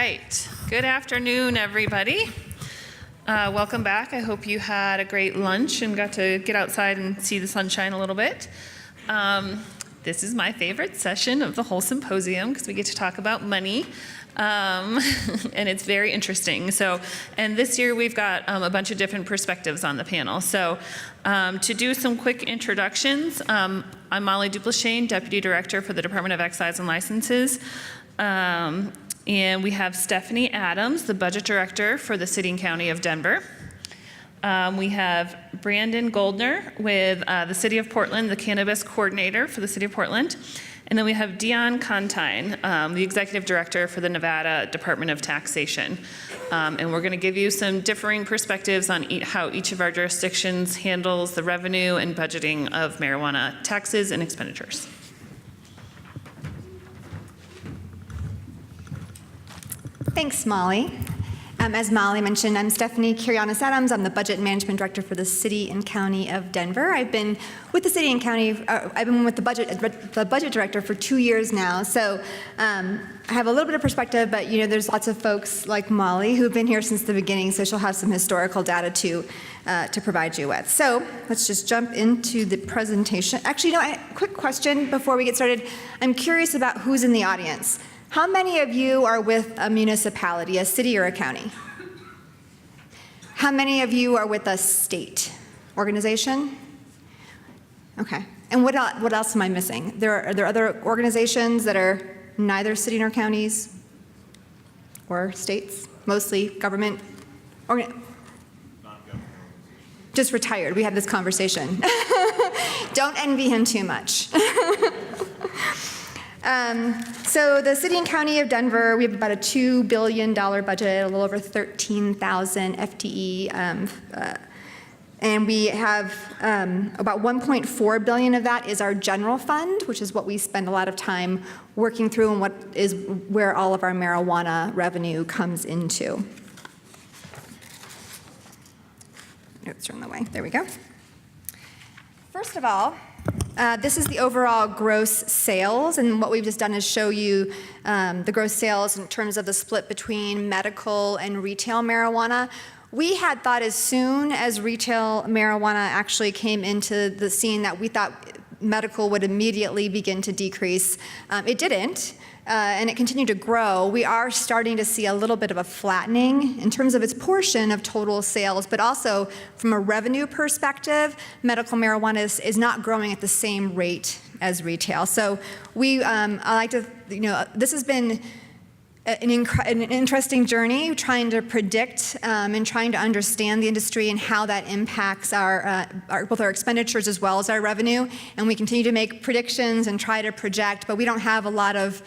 right. Good afternoon, everybody. Welcome back. I hope you had a great lunch and got to get outside and see the sunshine a little bit. This is my favorite session of the whole symposium because we get to talk about money. And it's very interesting. And this year we've got a bunch of different perspectives on the panel. So to do some quick introductions, I'm Molly Duplechain, Deputy Director for the Department of Excise and Licenses. And we have Stephanie Adams, the Budget Director for the City and County of Denver. We have Brandon Goldner with the City of Portland, the Cannabis Coordinator for the City of Portland. And then we have Dion Contine, the Executive Director for the Nevada Department of Taxation. And we're going to give you some differing perspectives on how each of our jurisdictions handles the revenue and budgeting of marijuana taxes and expenditures. Thanks, Molly. As Molly mentioned, I'm Stephanie Kirianis Adams. I'm the Budget and Management Director for the City and County of Denver. I've been with the City and County, I've been with the Budget Director for 2 years now. So I have a little bit of perspective, but there's lots of folks like Molly who've been here since the beginning, so she'll have some historical data to provide you with. So let's just jump into the presentation. Actually, quick question before we get started. I'm curious about who's in the audience. How many of you are with a municipality, a city or a county? How many of you are with a state organization? Okay. And what else am I missing? Are there other organizations that are neither city nor counties or states? Mostly government? Just retired. We had this conversation. Don't envy him too much. So the City and County of Denver, we have about a $2 billion budget, a little over 13,000 FTE, and we have about 1.4 billion of that is our general fund, which is what we spend a lot of time working through and where all of our marijuana revenue comes into. Let's turn the way. There we go. First of all, this is the overall gross sales, and what we've just done is show you the gross sales in terms of the split between medical and retail marijuana. We had thought as soon as retail marijuana actually came into the scene that we thought medical would immediately begin to decrease. It didn't. And it continued to grow. We are starting to see a little bit of a flattening in terms of its portion of total sales, but also from a revenue perspective, medical marijuana is not growing at the same rate as retail. So I like to, this has been an interesting journey trying to predict and trying to understand the industry and how that impacts both our expenditures as well as our revenue. And we continue to make predictions and try to project, but we don't have a lot of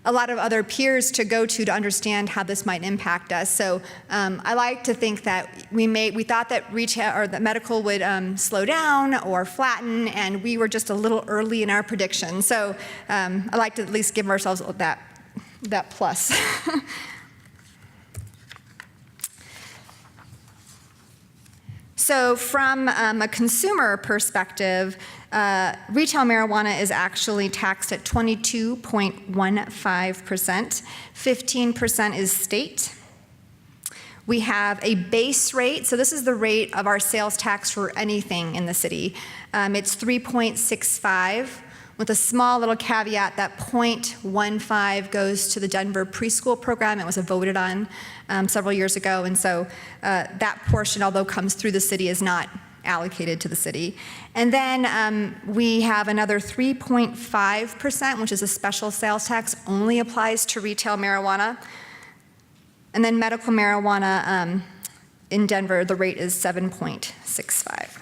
other peers to go to understand how this might impact us. So I like to think that we thought that retail or that medical would slow down or flatten, and we were just a little early in our prediction. So I like to at least give ourselves that plus. So from a consumer perspective, retail marijuana is actually taxed at 22.15%. 15% is state. We have a base rate, so this is the rate of our sales tax for anything in the city. It's 3.65, with a small little caveat that 0.15 goes to the Denver preschool program. It was voted on several years ago, and so that portion, although comes through the city, is not allocated to the city. And then we have another 3.5%, which is a special sales tax, only applies to retail marijuana. And then medical marijuana in Denver, the rate is 7.65.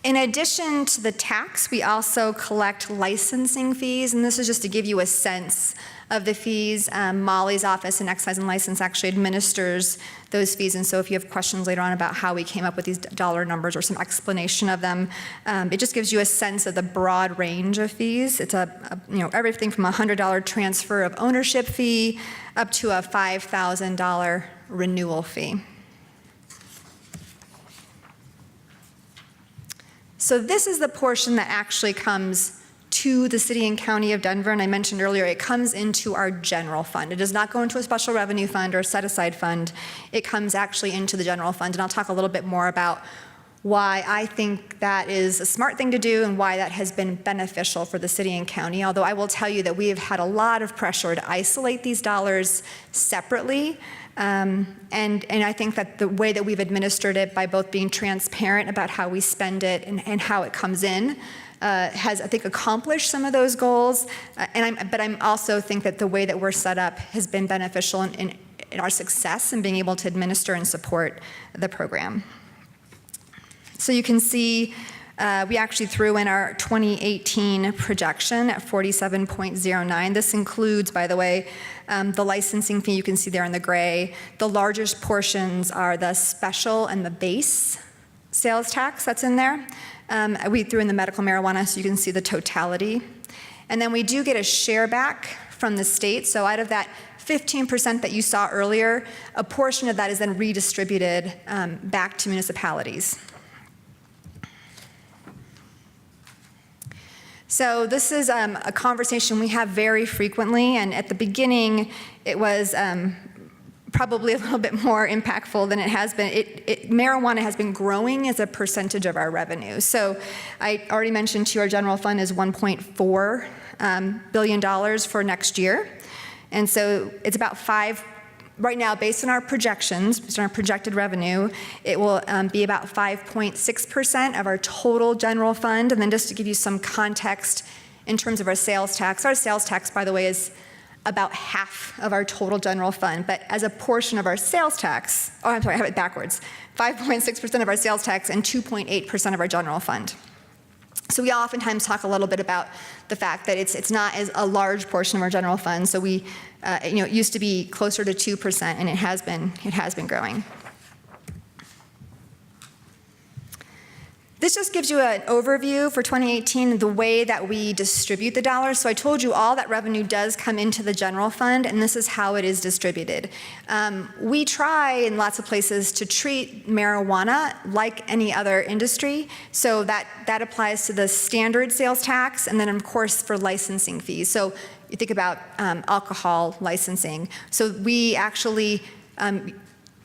In addition to the tax, we also collect licensing fees, and this is just to give you a sense of the fees. Molly's office in Excise and License actually administers those fees, and so if you have questions later on about how we came up with these dollar numbers or some explanation of them, it just gives you a sense of the broad range of fees. It's everything from a $100 transfer of ownership fee up to a $5,000 renewal fee. So this is the portion that actually comes to the city and county of Denver, and I mentioned earlier, it comes into our general fund. It does not go into a special revenue fund or set-aside fund. It comes actually into the general fund, and I'll talk a little bit more about why I think that is a smart thing to do and why that has been beneficial for the city and county, although I will tell you that we have had a lot of pressure to isolate these dollars separately. And I think that the way that we've administered it by both being transparent about how we spend it and how it comes in has, I think, accomplished some of those goals. But I also think that the way that we're set up has been beneficial in our success in being able to administer and support the program. So you can see we actually threw in our 2018 projection at 47.09. This includes, by the way, the licensing fee you can see there in the gray. The largest portions are the special and the base sales tax that's in there. We threw in the medical marijuana so you can see the totality. And then we do get a share back from the state. So out of that 15% that you saw earlier, a portion of that is then redistributed back to municipalities. So this is a conversation we have very frequently, and at the beginning, it was probably a little bit more impactful than it has been. Marijuana has been growing as a percentage of our revenue. So I already mentioned to you our general fund is $1.4 billion for next year. And so it's about right now, based on our projections, based on our projected revenue, it will be about 5.6% of our total general fund. And then just to give you some context in terms of our sales tax, by the way, is about half of our total general fund. But as a portion of our sales tax, oh, I'm sorry, I have it backwards, 5.6% of our sales tax and 2.8% of our general fund. So we oftentimes talk a little bit about the fact that it's not as a large portion of our general fund. So we, it used to be closer to 2%, and it has been growing. This just gives you an overview for 2018, the way that we distribute the dollars. So I told you all that revenue does come into the general fund, and this is how it is distributed. We try in lots of places to treat marijuana like any other industry, so that applies to the standard sales tax, and then of course for licensing fees. So you think about alcohol licensing. So we actually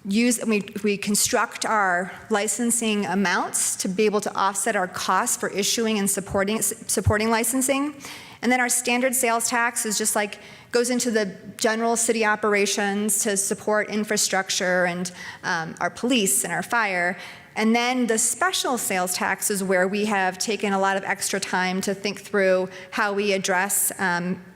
we construct our licensing amounts to be able to offset our costs for issuing and supporting licensing. And then our standard sales tax is just like goes into the general city operations to support infrastructure and our police and our fire. And then the special sales tax is where we have taken a lot of extra time to think through how we address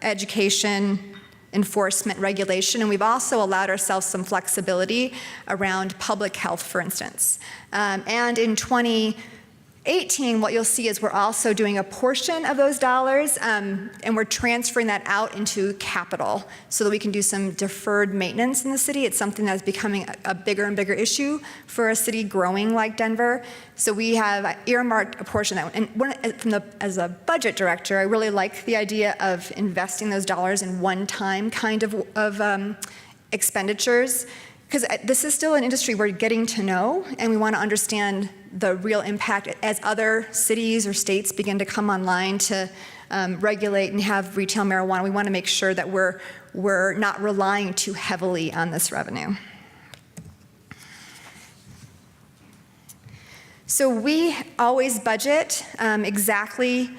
education, enforcement, regulation, and we've also allowed ourselves some flexibility around public health, for instance. And in 2018, what you'll see is we're also doing a portion of those dollars, and we're transferring that out into capital so that we can do some deferred maintenance in the city. It's something that's becoming a bigger and bigger issue for a city growing like Denver. So we have earmarked a portion of that. And as a budget director, I really like the idea of investing those dollars in one-time kind of expenditures, because this is still an industry we're getting to know, and we want to understand the real impact as other cities or states begin to come online to regulate and have retail marijuana. We want to make sure that we're not relying too heavily on this revenue. So we always budget exactly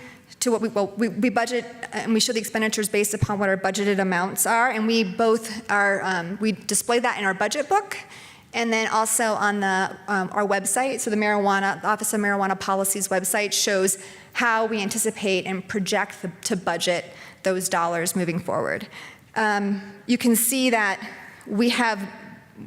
to what we budget, and we show the expenditures based upon what our budgeted amounts are, and we both are, we display that in our budget book, and then also on our website. So the Office of Marijuana Policy's website shows how we anticipate and project to budget those dollars moving forward. You can see that we have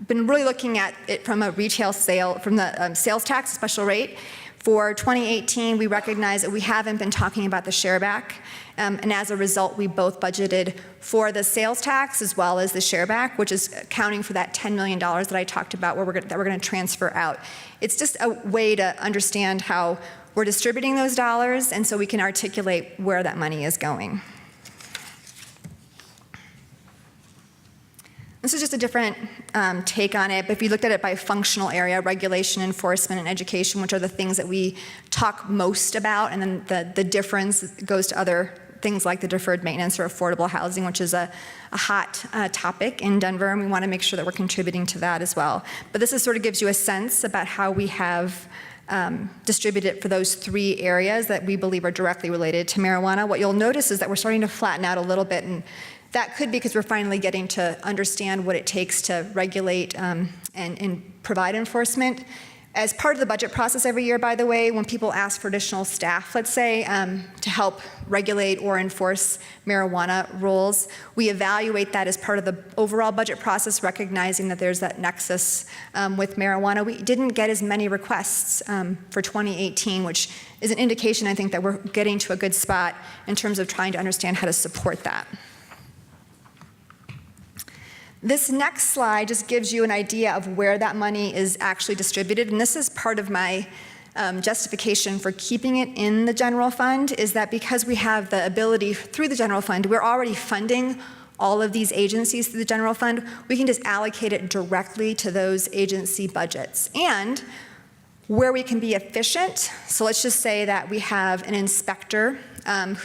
been really looking at it from a retail sale, from the sales tax special rate. For 2018, we recognize that we haven't been talking about the share back, and as a result, we both budgeted for the sales tax as well as the share back, which is accounting for that $10 million that I talked about that we're going to transfer out. It's just a way to understand how we're distributing those dollars, and so we can articulate where that money is going. This is just a different take on it, but if you looked at it by functional area, regulation, enforcement, and education, which are the things that we talk most about, and then the difference goes to other things like the deferred maintenance or affordable housing, which is a hot topic in Denver, and we want to make sure that we're contributing to that as well. But this is sort of gives you a sense about how we have distributed it for those 3 areas that we believe are directly related to marijuana. What you'll notice is that we're starting to flatten out a little bit, and that could be because we're finally getting to understand what it takes to regulate and provide enforcement. As part of the budget process every year, by the way, when people ask for additional staff, let's say, to help regulate or enforce marijuana rules, we evaluate that as part of the overall budget process, recognizing that there's that nexus with marijuana. We didn't get as many requests for 2018, which is an indication, I think, that we're getting to a good spot in terms of trying to understand how to support that. This next slide just gives you an idea of where that money is actually distributed, and this is part of my justification for keeping it in the general fund, is that because we have the ability through the general fund, we're already funding all of these agencies through the general fund, we can just allocate it directly to those agency budgets. And where we can be efficient, so let's just say that we have an inspector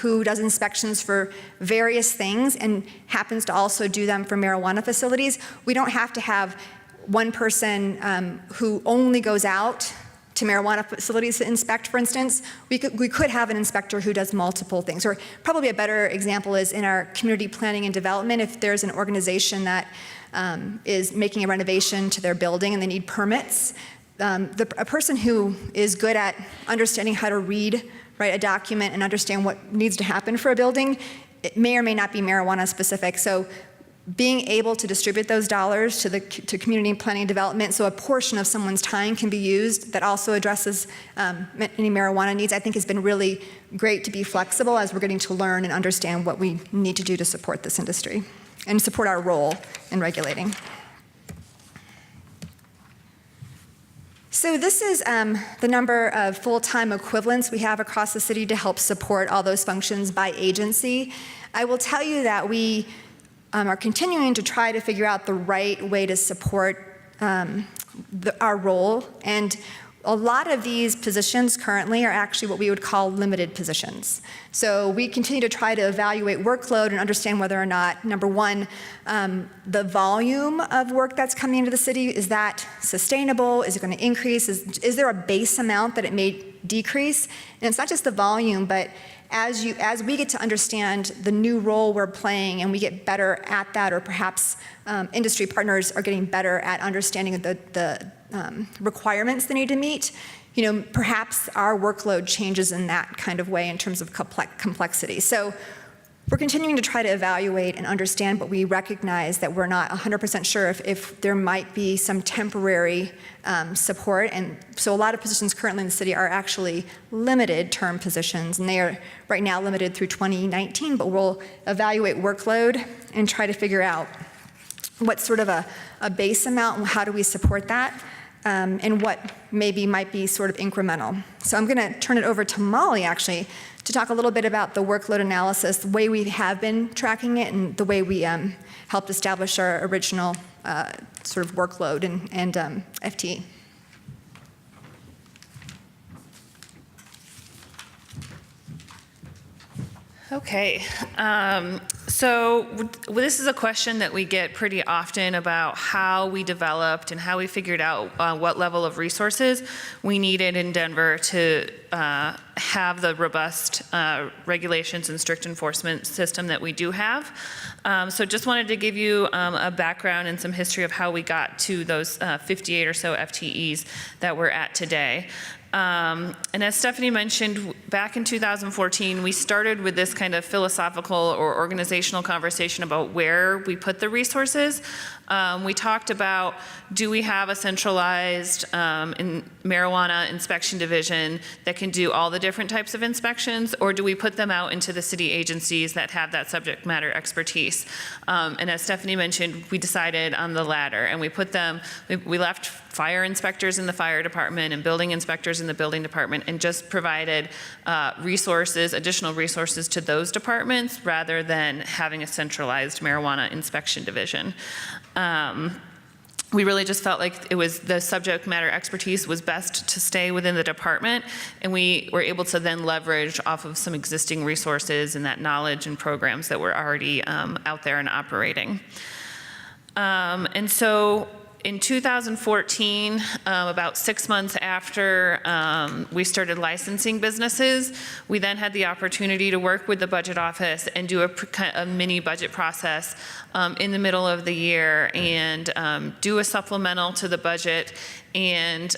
who does inspections for various things and happens to also do them for marijuana facilities. We don't have to have one person who only goes out to marijuana facilities to inspect, for instance. We could have an inspector who does multiple things. Or probably a better example is in our community planning and development, if there's an organization that is making a renovation to their building and they need permits, a person who is good at understanding how to read a document and understand what needs to happen for a building, it may or may not be marijuana specific. So being able to distribute those dollars to community planning and development, so a portion of someone's time can be used that also addresses any marijuana needs, I think has been really great to be flexible as we're getting to learn and understand what we need to do to support this industry and support our role in regulating. So this is the number of full-time equivalents we have across the city to help support all those functions by agency. I will tell you that we are continuing to try to figure out the right way to support our role, and a lot of these positions currently are actually what we would call limited positions. So we continue to try to evaluate workload and understand whether or not, number one, the volume of work that's coming into the city, is that sustainable? Is it going to increase? Is there a base amount that it may decrease? And it's not just the volume, but as we get to understand the new role we're playing and we get better at that, or perhaps industry partners are getting better at understanding the requirements they need to meet, perhaps our workload changes in that kind of way in terms of complexity. So we're continuing to try to evaluate and understand, but we recognize that we're not 100% sure if there might be some temporary support. And so a lot of positions currently in the city are actually limited term positions, and they are right now limited through 2019, but we'll evaluate workload and try to figure out what sort of a base amount and how do we support that, and what maybe might be sort of incremental. So I'm going to turn it over to Molly, actually, to talk a little bit about the workload analysis, the way we have been tracking it, and the way we helped establish our original sort of workload and FTE. Okay, so this is a question that we get pretty often about how we developed and how we figured out what level of resources we needed in Denver to have the robust regulations and strict enforcement system that we do have. So just wanted to give you a background and some history of how we got to those 58 or so FTEs that we're at today. And as Stephanie mentioned, back in 2014, we started with this kind of philosophical or organizational conversation about where we put the resources. We talked about, do we have a centralized marijuana inspection division that can do all the different types of inspections, or do we put them out into the city agencies that have that subject matter expertise? And as Stephanie mentioned, we decided on the latter, and we put them, we left fire inspectors in the fire department and building inspectors in the building department, and just provided resources, additional resources to those departments rather than having a centralized marijuana inspection division. we really just felt like it was the subject matter expertise was best to stay within the department, and we were able to then leverage off of some existing resources and that knowledge and programs that were already out there and operating. And so in 2014, about 6 months after we started licensing businesses, we then had the opportunity to work with the budget office and do a mini budget process in the middle of the year and do a supplemental to the budget. And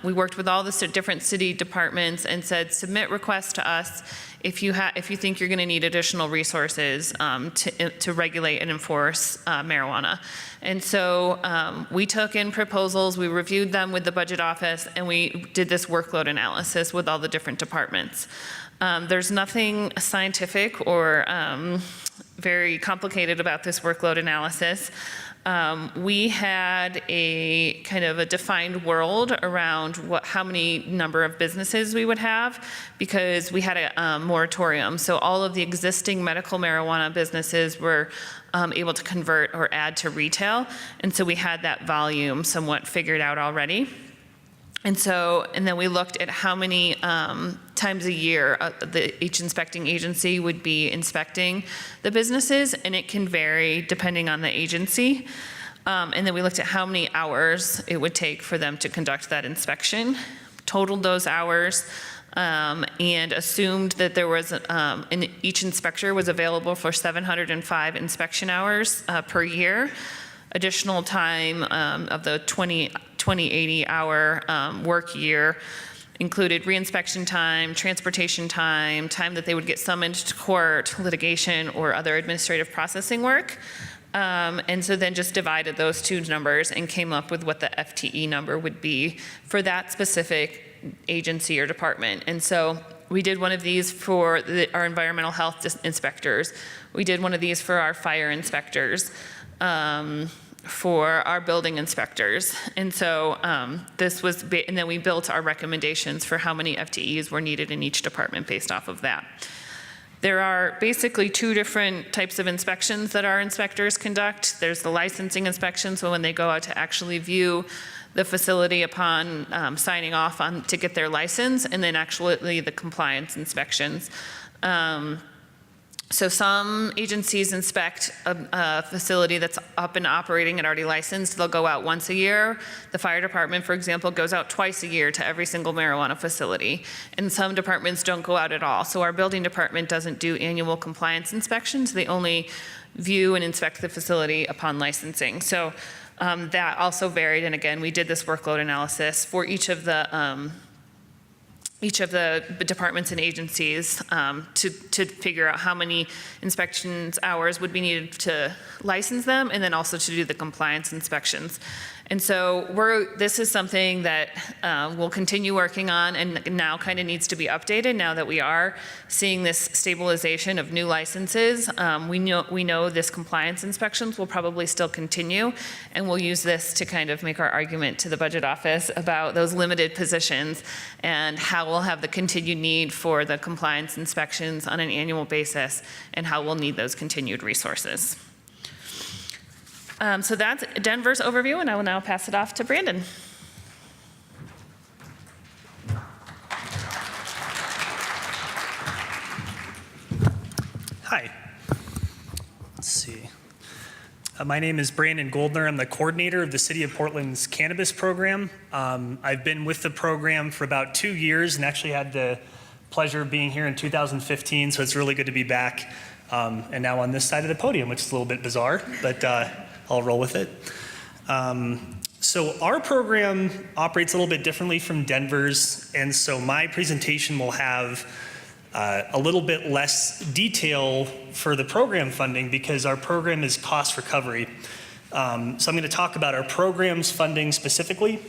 we worked with all the different city departments and said, submit requests to us if you think you're going to need additional resources to regulate and enforce marijuana. And so we took in proposals, we reviewed them with the budget office, and we did this workload analysis with all the different departments. There's nothing scientific or very complicated about this workload analysis. We had a kind of a defined world around how many number of businesses we would have, because we had a moratorium. So all of the existing medical marijuana businesses were able to convert or add to retail. And so we had that volume somewhat figured out already. And then we looked at how many times a year each inspecting agency would be inspecting the businesses, and it can vary depending on the agency. And then we looked at how many hours it would take for them to conduct that inspection, totaled those hours, and assumed that there was each inspector was available for 705 inspection hours per year. Additional time of the 80 hour work year included reinspection time, transportation time, time that they would get summoned to court, litigation, or other administrative processing work. And so then just divided those two numbers and came up with what the FTE number would be for that specific agency or department. And so we did one of these for our environmental health inspectors. We did one of these for our fire inspectors. For our building inspectors. And so this was, and then we built our recommendations for how many FTEs were needed in each department based off of that. There are basically two different types of inspections that our inspectors conduct. There's the licensing inspection, so when they go out to actually view the facility upon signing off on to get their license, and then actually the compliance inspections. So some agencies inspect a facility that's up and operating and already licensed. They'll go out once a year. The fire department, for example, goes out twice a year to every single marijuana facility. And some departments don't go out at all. So our building department doesn't do annual compliance inspections. They only view and inspect the facility upon licensing. So that also varied. And again, we did this workload analysis for each of the departments and agencies to figure out how many inspections hours would be needed to license them, and then also to do the compliance inspections. And so this is something that we'll continue working on, and now kind of needs to be updated now that we are seeing this stabilization of new licenses. We know this compliance inspections will probably still continue, and we'll use this to kind of make our argument to the budget office about those limited positions and how we'll have the continued need for the compliance inspections on an annual basis, and how we'll need those continued resources. So that's Denver's overview, and I will now pass it off to Brandon. Hi. Let's see. My name is Brandon Goldner. I'm the coordinator of the City of Portland's cannabis program. I've been with the program for about 2 years and actually had the pleasure of being here in 2015, so it's really good to be back and now on this side of the podium, which is a little bit bizarre, but I'll roll with it. So our program operates a little bit differently from Denver's, and so my presentation will have a little bit less detail for the program funding because our program is cost recovery. So I'm going to talk about our program's funding specifically,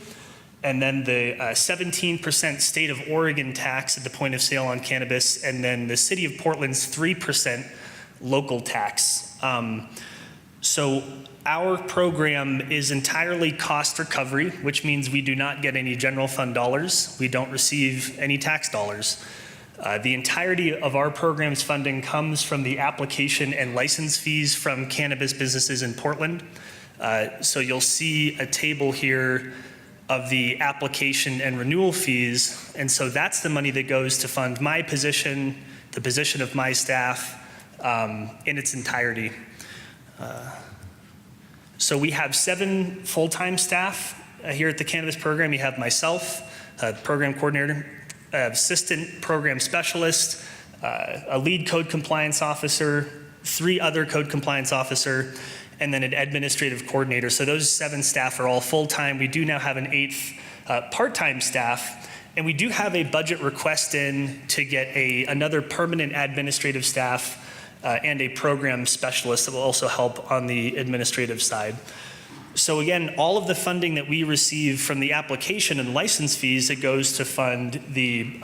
and then the 17% state of Oregon tax at the point of sale on cannabis, and then the City of Portland's 3% local tax. So our program is entirely cost recovery, which means we do not get any general fund dollars. We don't receive any tax dollars. The entirety of our program's funding comes from the application and license fees from cannabis businesses in Portland. So you'll see a table here of the application and renewal fees. And so that's the money that goes to fund my position, the position of my staff, in its entirety. So we have 7 full-time staff here at the cannabis program. You have myself, program coordinator, assistant program specialist, a lead code compliance officer, 3 other code compliance officer, and then an administrative coordinator. So those 7 staff are all full-time. We do now have an 8th part-time staff, and we do have a budget request in to get another permanent administrative staff and a program specialist that will also help on the administrative side. So again, all of the funding that we receive from the application and license fees, it goes to fund the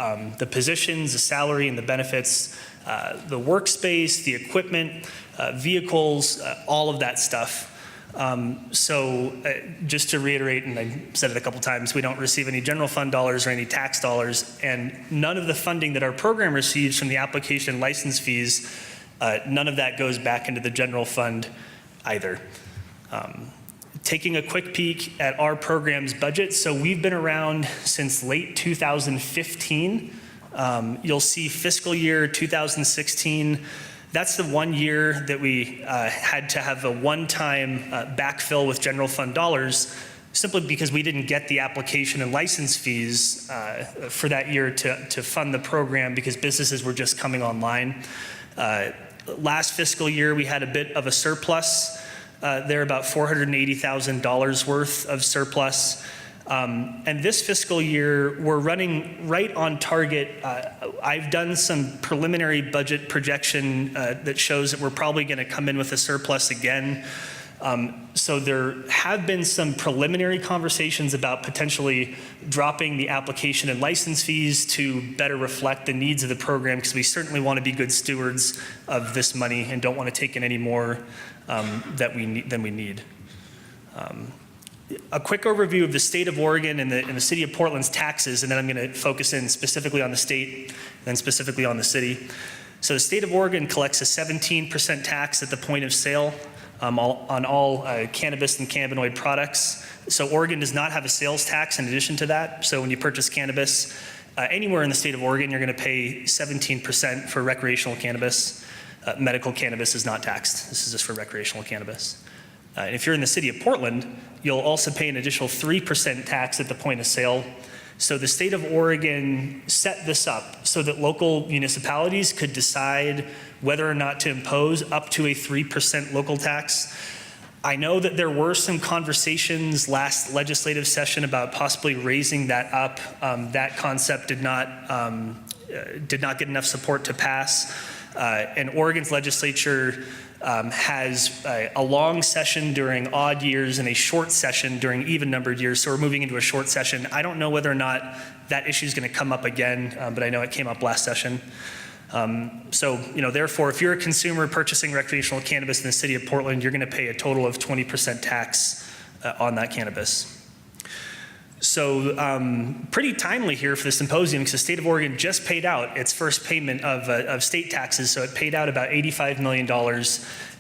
positions, the salary and the benefits, the workspace, the equipment, vehicles, all of that stuff. Just to reiterate, and I said it a couple times, we don't receive any general fund dollars or any tax dollars, and none of the funding that our program receives from the application and license fees, none of that goes back into the general fund either. Taking a quick peek at our program's budget. So we've been around since late 2015. You'll see fiscal year 2016. That's the one year that we had to have a one-time backfill with general fund dollars, simply because we didn't get the application and license fees for that year to fund the program, because businesses were just coming online. Last fiscal year, we had a bit of a surplus. They're about $480,000 worth of surplus. And this fiscal year, we're running right on target. I've done some preliminary budget projection that shows that we're probably going to come in with a surplus again. So there have been some preliminary conversations about potentially dropping the application and license fees to better reflect the needs of the program, because we certainly want to be good stewards of this money and don't want to take in any more than we need. A quick overview of the state of Oregon and the city of Portland's taxes, and then I'm going to focus in specifically on the state, then specifically on the city. So the state of Oregon collects a 17% tax at the point of sale on all cannabis and cannabinoid products. So Oregon does not have a sales tax in addition to that. So when you purchase cannabis anywhere in the state of Oregon, you're going to pay 17% for recreational cannabis. Medical cannabis is not taxed. This is just for recreational cannabis. And if you're in the city of Portland, you'll also pay an additional 3% tax at the point of sale. So the state of Oregon set this up so that local municipalities could decide whether or not to impose up to a 3% local tax. I know that there were some conversations last legislative session about possibly raising that up. That concept did not get enough support to pass. And Oregon's legislature has a long session during odd years and a short session during even-numbered years. So we're moving into a short session. I don't know whether or not that issue is going to come up again, but I know it came up last session. Therefore, if you're a consumer purchasing recreational cannabis in the city of Portland, you're going to pay a total of 20% tax on that cannabis. So pretty timely here for the symposium, because the state of Oregon just paid out its first payment of state taxes. So it paid out about $85 million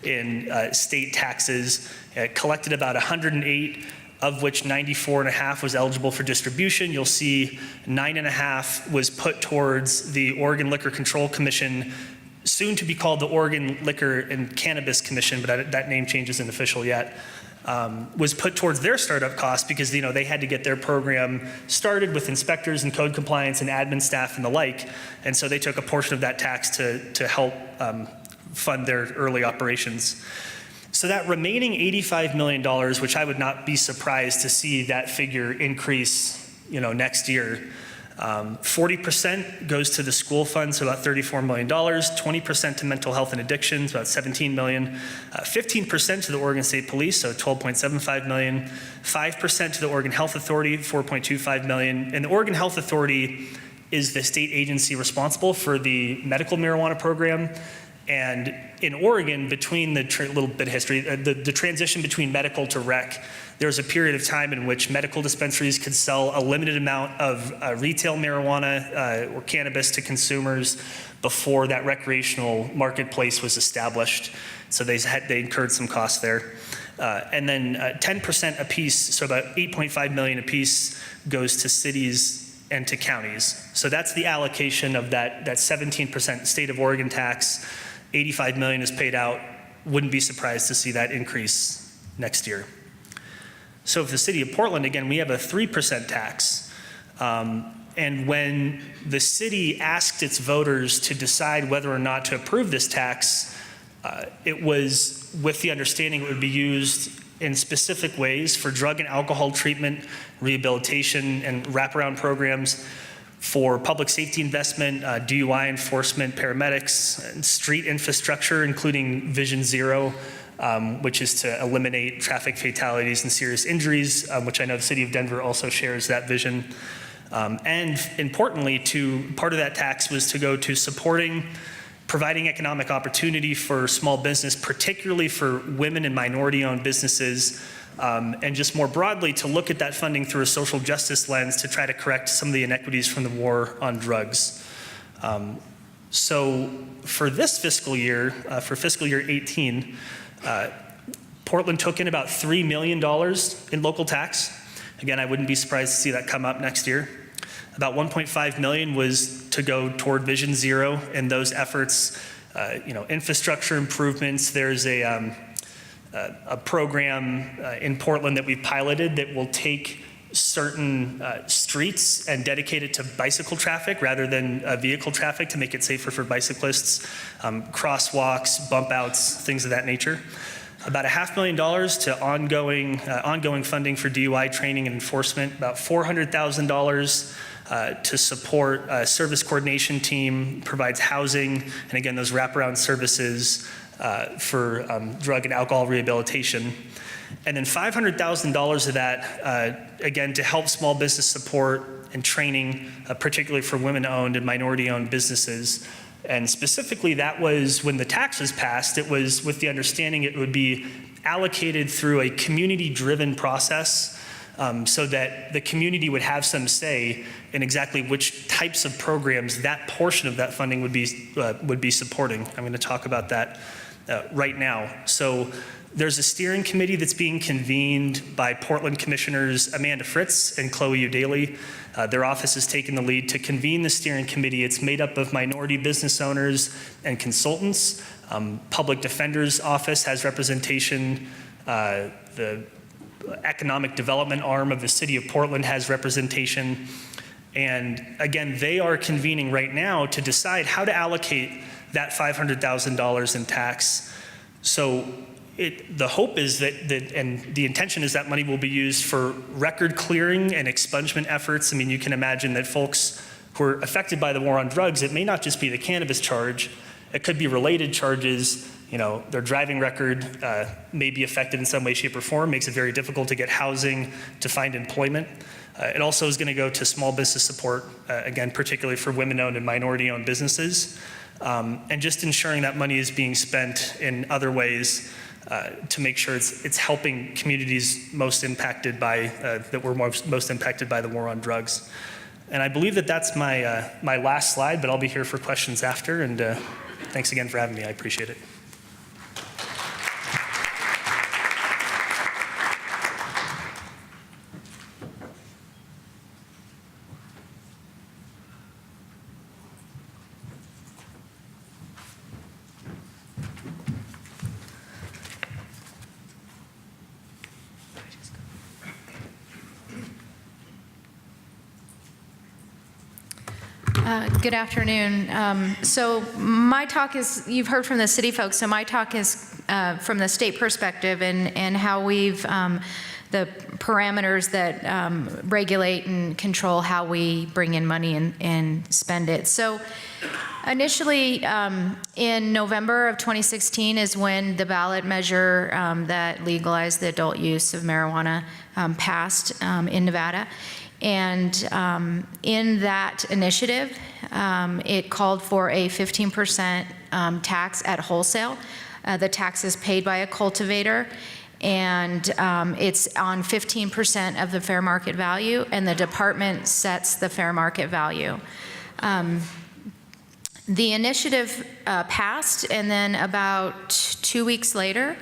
in state taxes. It collected about 108, of which 94.5 was eligible for distribution. You'll see 9.5 was put towards the Oregon Liquor Control Commission, soon to be called the Oregon Liquor and Cannabis Commission, but that name change isn't official yet. Was put towards their startup costs, because they had to get their program started with inspectors and code compliance and admin staff and the like, and so they took a portion of that tax to help fund their early operations. So that remaining $85 million, which I would not be surprised to see that figure increase, next year. 40% goes to the school fund, so about $34 million, 20% to mental health and addictions, about $17 million, 15% to the Oregon State Police, so $12.75 million, 5% to the Oregon Health Authority, $4.25 million, and the Oregon Health Authority is the state agency responsible for the medical marijuana program. And in Oregon, between the little bit of history, the transition between medical to rec, there was a period of time in which medical dispensaries could sell a limited amount of retail marijuana or cannabis to consumers before that recreational marketplace was established. So they incurred some costs there. And then 10% apiece, so about 8.5 million apiece, goes to cities and to counties. So that's the allocation of that 17% state of Oregon tax. 85 million is paid out. Wouldn't be surprised to see that increase next year. So for the city of Portland, again, we have a 3% tax. And when the city asked its voters to decide whether or not to approve this tax, it was with the understanding it would be used in specific ways for drug and alcohol treatment, rehabilitation, and wraparound programs, for public safety investment, DUI enforcement, paramedics, and street infrastructure, including Vision Zero, which is to eliminate traffic fatalities and serious injuries, which I know the city of Denver also shares that vision. And importantly, part of that tax was to go to providing economic opportunity for small business, particularly for women and minority-owned businesses, and just more broadly to look at that funding through a social justice lens to try to correct some of the inequities from the war on drugs. So for this fiscal year, for fiscal year 18, Portland took in about $3 million in local tax. Again, I wouldn't be surprised to see that come up next year. About 1.5 million was to go toward Vision Zero and those efforts, infrastructure improvements. There's a program in Portland that we've piloted that will take certain streets and dedicate it to bicycle traffic rather than vehicle traffic to make it safer for bicyclists, crosswalks, bump outs, things of that nature. About $500,000 to ongoing funding for DUI training and enforcement, about $400,000 to support a service coordination team, provides housing, and again, those wraparound services for drug and alcohol rehabilitation. And then $500,000 of that, again, to help small business support and training, particularly for women-owned and minority-owned businesses. And specifically, that was when the tax was passed, it was with the understanding it would be allocated through a community-driven process, so that the community would have some say in exactly which types of programs that portion of that funding would be supporting. I'm going to talk about that right now. So there's a steering committee that's being convened by Portland Commissioners Amanda Fritz and Chloe Udaly. Their office has taken the lead to convene the steering committee. It's made up of minority business owners and consultants. Public Defender's Office has representation. The economic development arm of the city of Portland has representation. And again, they are convening right now to decide how to allocate that $500,000 in tax. So the hope is that and the intention is that money will be used for record clearing and expungement efforts. I mean, you can imagine that folks who are affected by the war on drugs, it may not just be the cannabis charge, it could be related charges. Their driving record may be affected in some way, shape, or form, makes it very difficult to get housing, to find employment. It also is going to go to small business support, again, particularly for women-owned and minority-owned businesses, and just ensuring that money is being spent in other ways to make sure it's helping communities most impacted by, that were most impacted by the war on drugs. And I believe that that's my last slide, but I'll be here for questions after, and thanks again for having me. I appreciate it. Good afternoon. So my talk is, you've heard from the city folks, so my talk is from the state perspective and how we've, the parameters that regulate and control how we bring in money and spend it. So initially, in November of 2016 is when the ballot measure that legalized the adult use of marijuana passed in Nevada. And in that initiative, it called for a 15% tax at wholesale. The tax is paid by a cultivator, and it's on 15% of the fair market value, and the department sets the fair market value. The initiative passed, and then about 2 weeks later,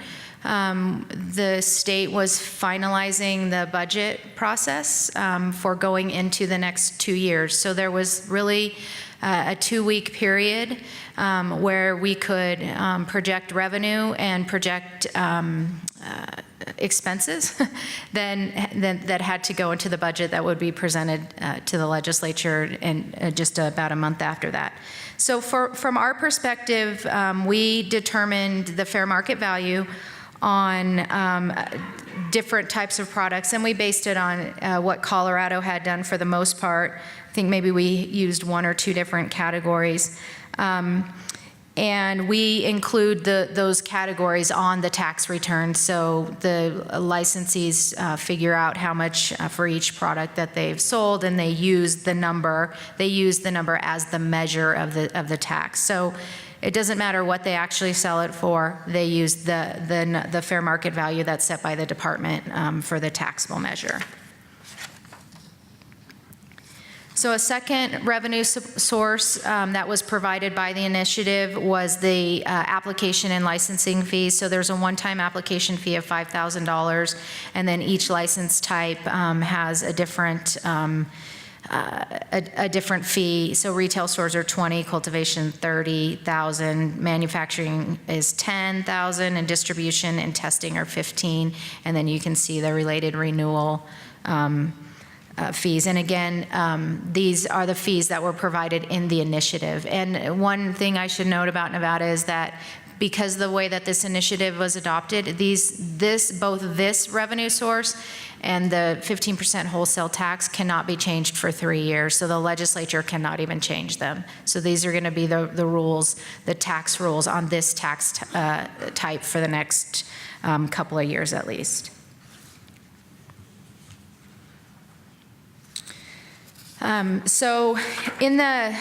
the state was finalizing the budget process for going into the next 2 years. So there was really a 2-week period where we could project revenue and project expenses then that had to go into the budget that would be presented to the legislature in just about a month after that. So from our perspective, we determined the fair market value on different types of products, and we based it on what Colorado had done for the most part. I think maybe we used 1 or 2 different categories. And we include those categories on the tax return, so the licensees figure out how much for each product that they've sold, and they use the number. They use the number as the measure of the tax. So it doesn't matter what they actually sell it for. They use the fair market value that's set by the department for the taxable measure. So a second revenue source that was provided by the initiative was the application and licensing fees. So there's a one-time application fee of $5,000, and then each license type has a different fee. So retail stores are $20,000, cultivation $30,000, manufacturing is $10,000, and distribution and testing are $15,000. And then you can see the related renewal fees. And again, these are the fees that were provided in the initiative. And one thing I should note about Nevada is that because the way that this initiative was adopted, both this revenue source and the 15% wholesale tax cannot be changed for 3 years. So the legislature cannot even change them. So these are going to be the rules, the tax rules on this tax type for the next couple of years at least. So in the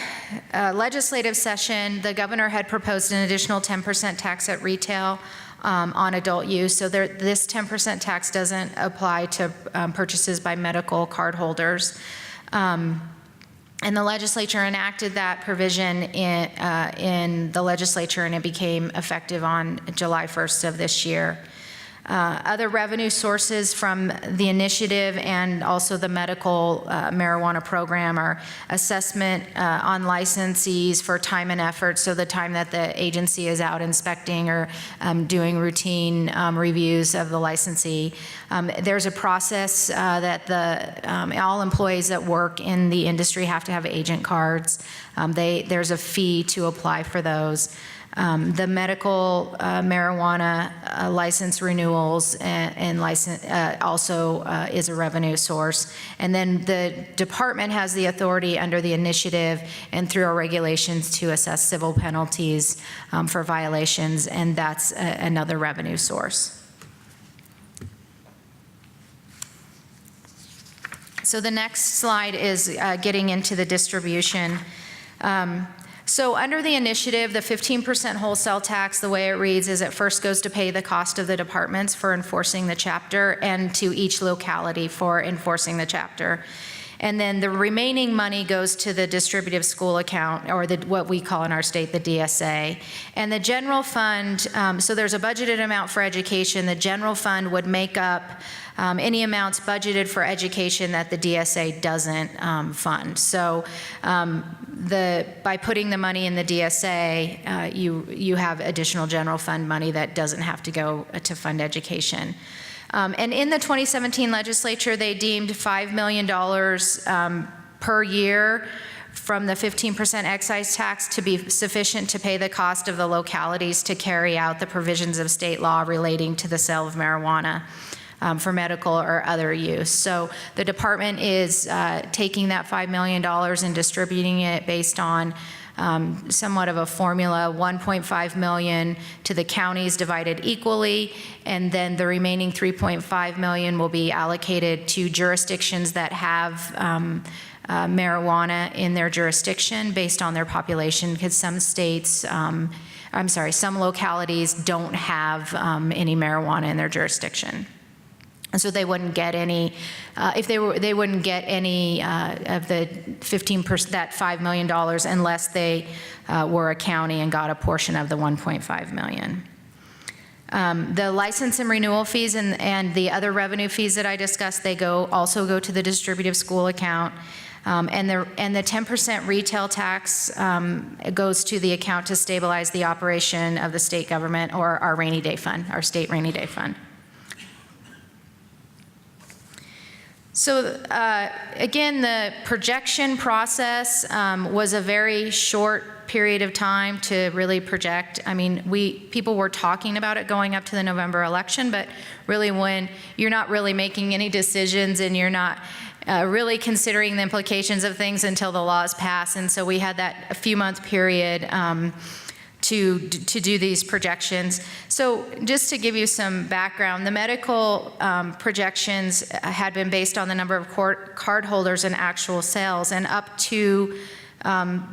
legislative session, the governor had proposed an additional 10% tax at retail on adult use. So this 10% tax doesn't apply to purchases by medical card holders. And the legislature enacted that provision in the legislature, and it became effective on July 1st of this year. Other revenue sources from the initiative and also the medical marijuana program are assessment on licensees for time and effort, so the time that the agency is out inspecting or doing routine reviews of the licensee. There's a process that all employees that work in the industry have to have agent cards. There's a fee to apply for those. The medical marijuana license renewals and license also is a revenue source. And then the department has the authority under the initiative and through our regulations to assess civil penalties for violations, and that's another revenue source. So the next slide is getting into the distribution. So under the initiative, the 15% wholesale tax, the way it reads is it first goes to pay the cost of the departments for enforcing the chapter and to each locality for enforcing the chapter. And then the remaining money goes to the distributive school account, or what we call in our state the DSA. And the general fund, so there's a budgeted amount for education. The general fund would make up any amounts budgeted for education that the DSA doesn't fund. So by putting the money in the DSA, you have additional general fund money that doesn't have to go to fund education. And in the 2017 legislature, they deemed $5 million per year from the 15% excise tax to be sufficient to pay the cost of the localities to carry out the provisions of state law relating to the sale of marijuana for medical or other use. So the department is taking that $5 million and distributing it based on somewhat of a formula, 1.5 million to the counties divided equally, and then the remaining 3.5 million will be allocated to jurisdictions that have marijuana in their jurisdiction based on their population, because some states, some localities don't have any marijuana in their jurisdiction. And so they wouldn't get any, they wouldn't get any of the 15%, that $5 million, unless they were a county and got a portion of the 1.5 million. The license and renewal fees and the other revenue fees that I discussed, they also go to the distributive school account. And the 10% retail tax goes to the account to stabilize the operation of the state government or our rainy day fund, our state rainy day fund. So again, the projection process was a very short period of time to really project. I mean, people were talking about it going up to the November election, but really when you're not really making any decisions and you're not really considering the implications of things until the laws pass. And so we had that a few month period to do these projections. So just to give you some background, the medical projections had been based on the number of card holders and actual sales, and up to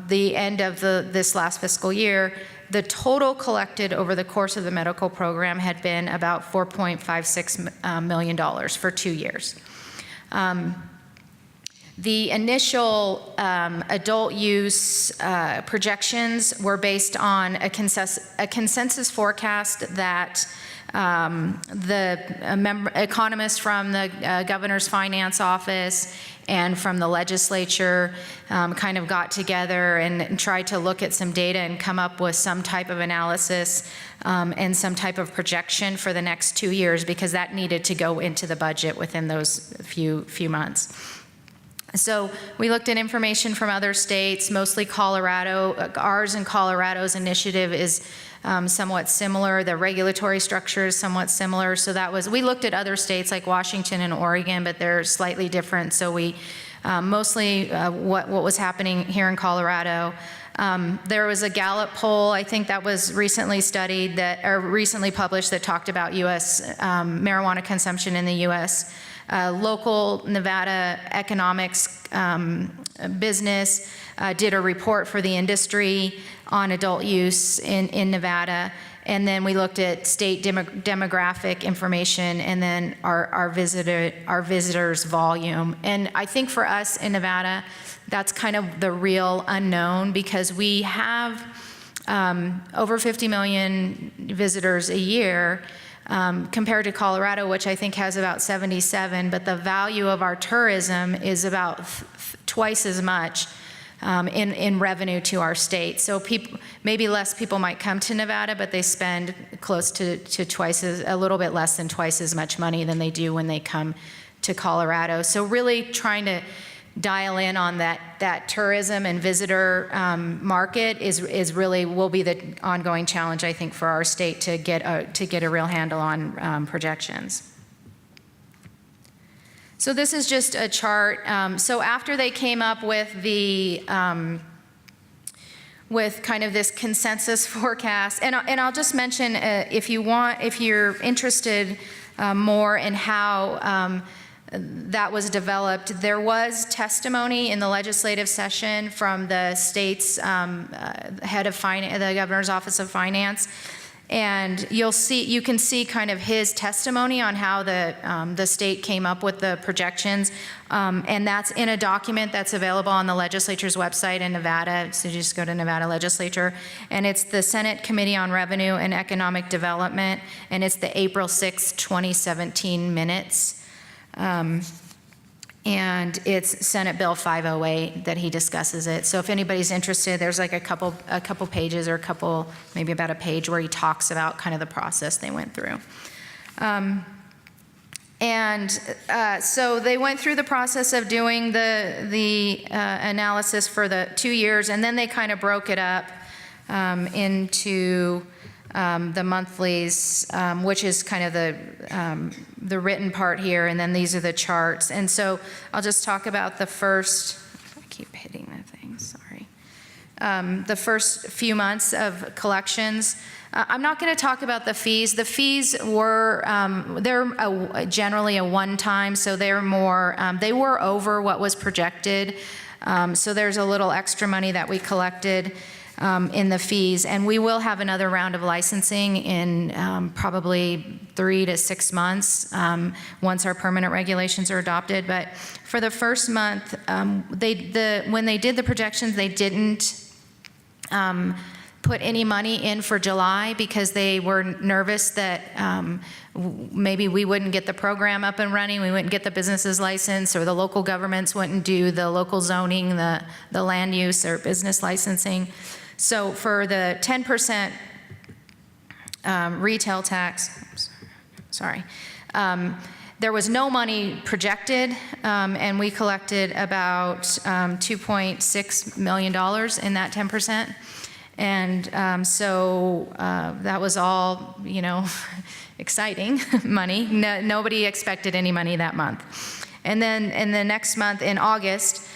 the end of this last fiscal year, the total collected over the course of the medical program had been about $4.56 million for 2 years. The initial adult use projections were based on a consensus forecast that the economists from the governor's finance office and from the legislature kind of got together and tried to look at some data and come up with some type of analysis and some type of projection for the next 2 years, because that needed to go into the budget within those few months. So we looked at information from other states, mostly Colorado. Ours and Colorado's initiative is somewhat similar. The regulatory structure is somewhat similar. So we looked at other states like Washington and Oregon, but they're slightly different. So we mostly what was happening here in Colorado. There was a Gallup poll, I think that was recently recently published, that talked about U.S. Marijuana consumption in the U.S. Local Nevada economics business did a report for the industry on adult use in Nevada. And then we looked at state demographic information, and then our visitors volume. And I think for us in Nevada, that's kind of the real unknown, because we have over 50 million visitors a year. Compared to Colorado, which I think has about 77, but the value of our tourism is about twice as much in revenue to our state. So maybe less people might come to Nevada, but they spend close to a little bit less than twice as much money than they do when they come to Colorado. So really trying to dial in on that tourism and visitor market will be the ongoing challenge, I think, for our state to get a real handle on projections. So this is just a chart. So after they came up with with kind of this consensus forecast, and I'll just mention if you're interested more in how that was developed. There was testimony in the legislative session from the state's head of finance, the governor's office of finance, and you can see kind of his testimony on how the state came up with the projections, and that's in a document that's available on the legislature's website in Nevada. So just go to Nevada Legislature, and it's the Senate Committee on Revenue and Economic Development, and it's the April 6, 2017 minutes. And it's Senate Bill 508 that he discusses it. So if anybody's interested, there's like a couple pages, or maybe about a page, where he talks about kind of the process they went through. So they went through the process of doing the analysis for the 2 years, and then they kind of broke it up into the monthlies, which is kind of the written part here, and then these are the charts. And so I'll just talk about the first, I keep hitting the thing, sorry. The first few months of collections. I'm not going to talk about the fees. The fees were, they're generally a one-time, so they're more, they were over what was projected. So there's a little extra money that we collected in the fees, and we will have another round of licensing in probably 3 to 6 months once our permanent regulations are adopted. But for the first month, when they did the projections, they didn't put any money in for July because they were nervous that maybe we wouldn't get the program up and running, we wouldn't get the business's license, or the local governments wouldn't do the local zoning, the land use or business licensing. So for the 10% retail tax, there was no money projected, and we collected about $2.6 million in that 10%. And so that was all, exciting money. Nobody expected any money that month. And then in the next month, in August,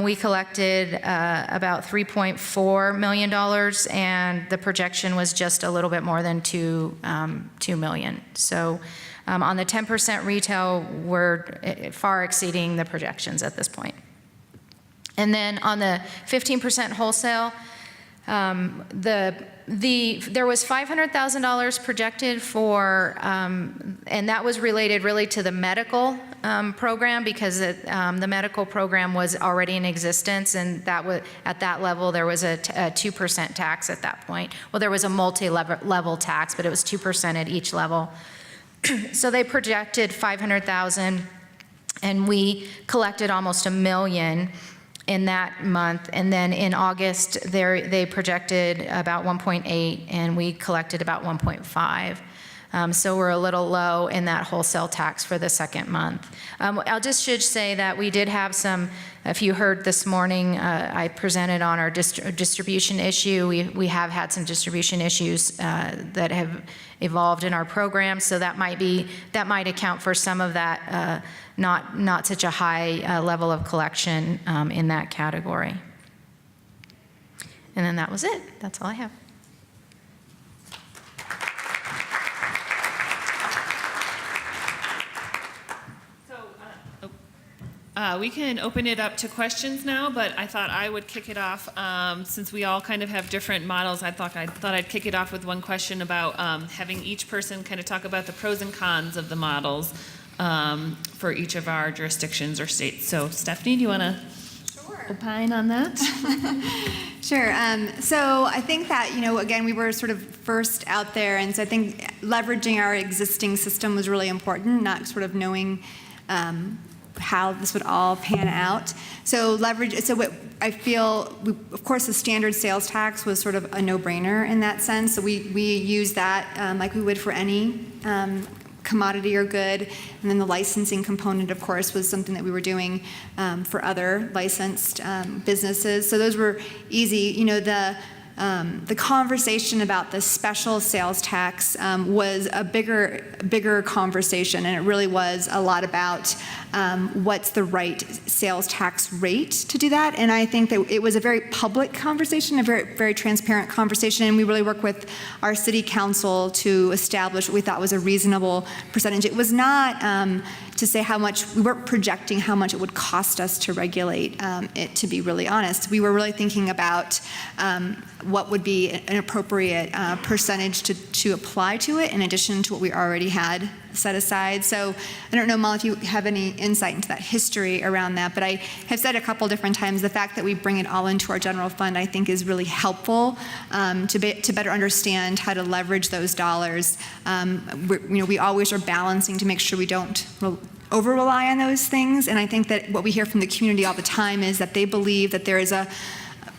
we collected about $3.4 million, and the projection was just a little bit more than $2 million. So on the 10% retail, we're far exceeding the projections at this point. And then on the 15% wholesale, there was $500,000 projected for, and that was related really to the medical program, because the medical program was already in existence, and that was, at that level, there was a 2% tax at that point. Well, there was a multi-level tax, but it was 2% at each level. So they projected 500,000, and we collected almost $1 million in that month. And then in August, they projected about 1.8, and we collected about 1.5. So we're a little low in that wholesale tax for the second month. Should say that we did have some, if you heard this morning, I presented on our distribution issue. We have had some distribution issues that have evolved in our program, so that might account for some of that not such a high level of collection in that category. And then that was it. That's all I have. We can open it up to questions now, but I thought I would kick it off since we all kind of have different models. I thought I'd kick it off with one question about having each person kind of talk about the pros and cons of the models for each of our jurisdictions or states. So, Stephanie, do you want to opine on that? Sure. So I think that, again, we were sort of first out there, and so I think leveraging our existing system was really important, not sort of knowing how this would all pan out. So what I feel, of course, the standard sales tax was sort of a no-brainer in that sense. So we use that like we would for any commodity or good. And then the licensing component, of course, was something that we were doing for other licensed businesses. So those were easy. The conversation about the special sales tax was a bigger conversation, and it really was a lot about what's the right sales tax rate to do that. And I think that it was a very public conversation, a very, very transparent conversation, and we really worked with our city council to establish what we thought was a reasonable percentage. It was not to say how much, we weren't projecting how much it would cost us to regulate it, to be really honest. We were really thinking about what would be an appropriate percentage to apply to it in addition to what we already had set aside. So I don't know, Molly, if you have any insight into that history around that, but I have said a couple different times the fact that we bring it all into our general fund, I think, is really helpful to better understand how to leverage those dollars. We always are balancing to make sure we don't over-rely on those things, and I think that what we hear from the community all the time is that they believe that there is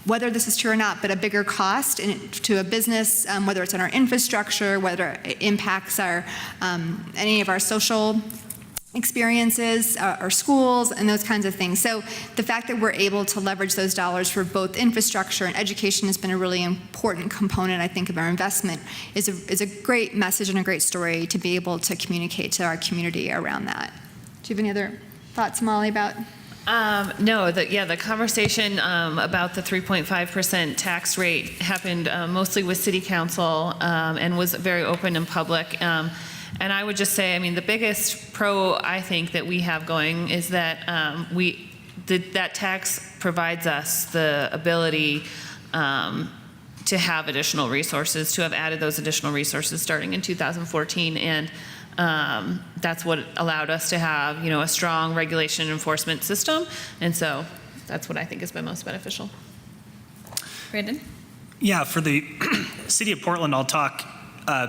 whether this is true or not, but a bigger cost to a business, whether it's on our infrastructure, whether it impacts any of our social experiences, our schools, and those kinds of things. So the fact that we're able to leverage those dollars for both infrastructure and education has been a really important component, I think, of our investment, is a great message and a great story to be able to communicate to our community around that. Do you have any other thoughts, Molly, about? No, the conversation about the 3.5% tax rate happened mostly with City Council and was very open and public. And I would just say, the biggest pro I think that we have going is that that tax provides us the ability to have additional resources, to have added those additional resources starting in 2014, and that's what allowed us to have, a strong regulation and enforcement system, and so that's what I think has been most beneficial. Brandon? Yeah, for the City of Portland, I'll talk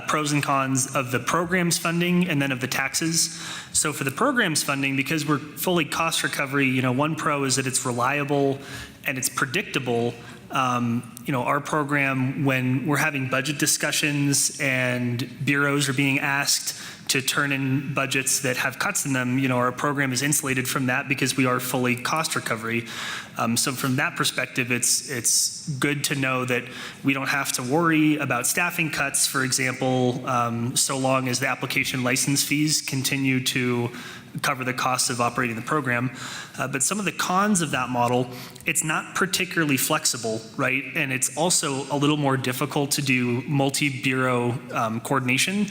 pros and cons of the programs funding and then of the taxes. So for the programs funding, because we're fully cost recovery, one pro is that it's reliable and it's predictable. Our program, when we're having budget discussions and bureaus are being asked to turn in budgets that have cuts in them, our program is insulated from that because we are fully cost recovery. So from that perspective, it's good to know that we don't have to worry about staffing cuts, for example, so long as the application license fees continue to cover the costs of operating the program. But some of the cons of that model, it's not particularly flexible, right? And it's also a little more difficult to do multi-bureau coordination.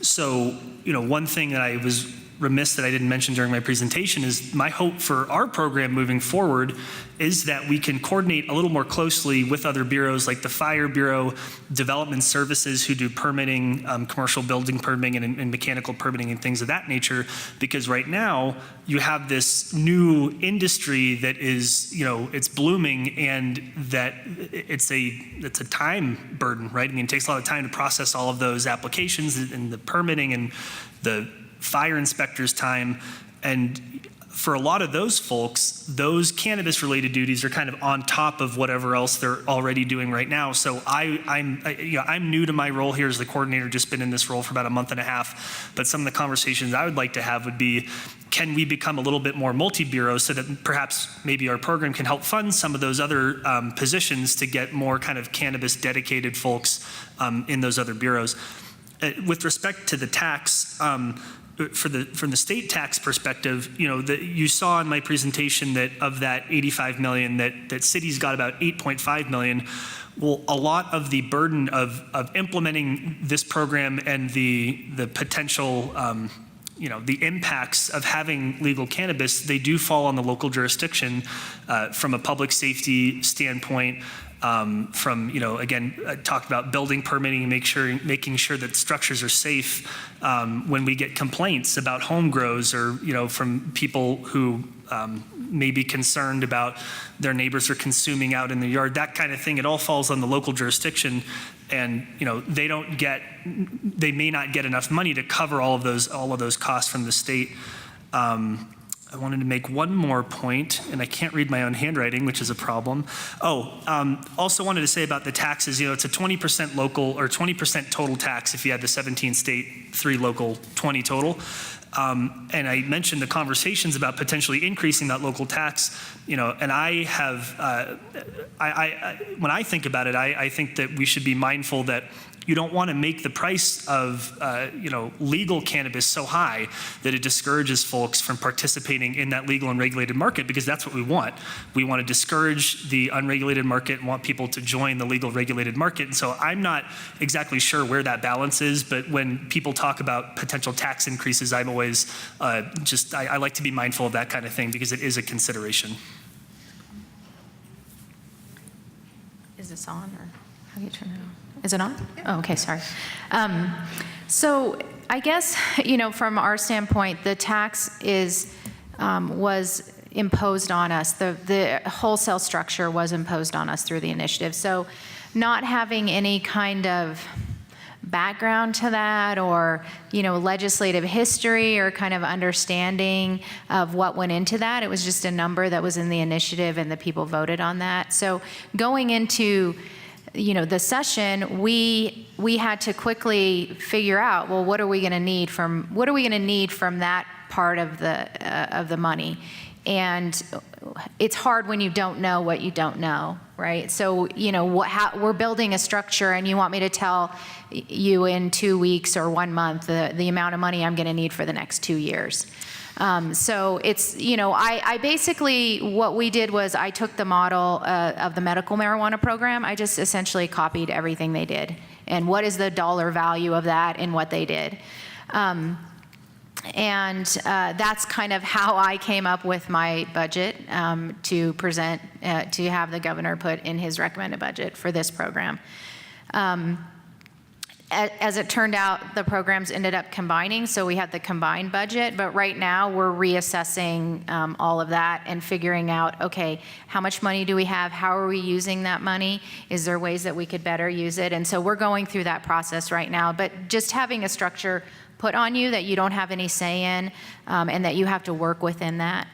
So, one thing that I was remiss that I didn't mention during my presentation is my hope for our program moving forward is that we can coordinate a little more closely with other bureaus like the Fire Bureau, Development Services who do permitting, commercial building permitting and mechanical permitting and things of that nature, because right now you have this new industry that is, it's blooming and that it's a time burden, right? I mean, it takes a lot of time to process all of those applications and the permitting and the fire inspectors' time, and for a lot of those folks, those cannabis-related duties are kind of on top of whatever else they're already doing right now. So I'm new to my role here as the coordinator, just been in this role for about a month and a half. But some of the conversations I would like to have would be, can we become a little bit more multi-bureau so that perhaps maybe our program can help fund some of those other positions to get more kind of cannabis-dedicated folks in those other bureaus. With respect to the tax, from the state tax perspective, you saw in my presentation that of that 85 million, that cities got about 8.5 million. Well, a lot of the burden of implementing this program and the potential, the impacts of having legal cannabis, they do fall on the local jurisdiction from a public safety standpoint. From, again, I talked about building permitting, making sure that structures are safe. When we get complaints about home grows or, from people who may be concerned about their neighbors are consuming out in the yard, that kind of thing, it all falls on the local jurisdiction. And, they may not get enough money to cover all of those costs from the state. I wanted to make one more point, and I can't read my own handwriting, which is a problem. Also wanted to say about the taxes, it's a 20% local or 20% total tax if you had the 17 state, 3 local, 20 total. And I mentioned the conversations about potentially increasing that local tax, and I have, when I think about it, I think that we should be mindful that you don't want to make the price of legal cannabis so high that it discourages folks from participating in that legal and regulated market, because that's what we want. We want to discourage the unregulated market and want people to join the legal regulated market. And so I'm not exactly sure where that balance is, but when people talk about potential tax increases, I'm always I like to be mindful of that kind of thing because it is a consideration. Is this on, or how do you turn it on? Is it on? Oh, okay, sorry. So I guess, from our standpoint, the tax was imposed on us. The wholesale structure was imposed on us through the initiative. So not having any kind of background to that or, legislative history or kind of understanding of what went into that, it was just a number that was in the initiative and the people voted on that. So going into the session, we had to quickly figure out, well, what are we going to need from that part of the money? And it's hard when you don't know what you don't know, right? So, we're building a structure and you want me to tell you in 2 weeks or 1 month the amount of money I'm going to need for the next 2 years. So it's, I basically, what we did was I took the model of the medical marijuana program. I just essentially copied everything they did and what is the dollar value of that and what they did. And that's kind of how I came up with my budget to present, to have the governor put in his recommended budget for this program. As it turned out, the programs ended up combining, so we had the combined budget. But right now, we're reassessing all of that and figuring out, okay, how much money do we have? How are we using that money? Is there ways that we could better use it? And so we're going through that process right now. But just having a structure put on you that you don't have any say in, and that you have to work within that.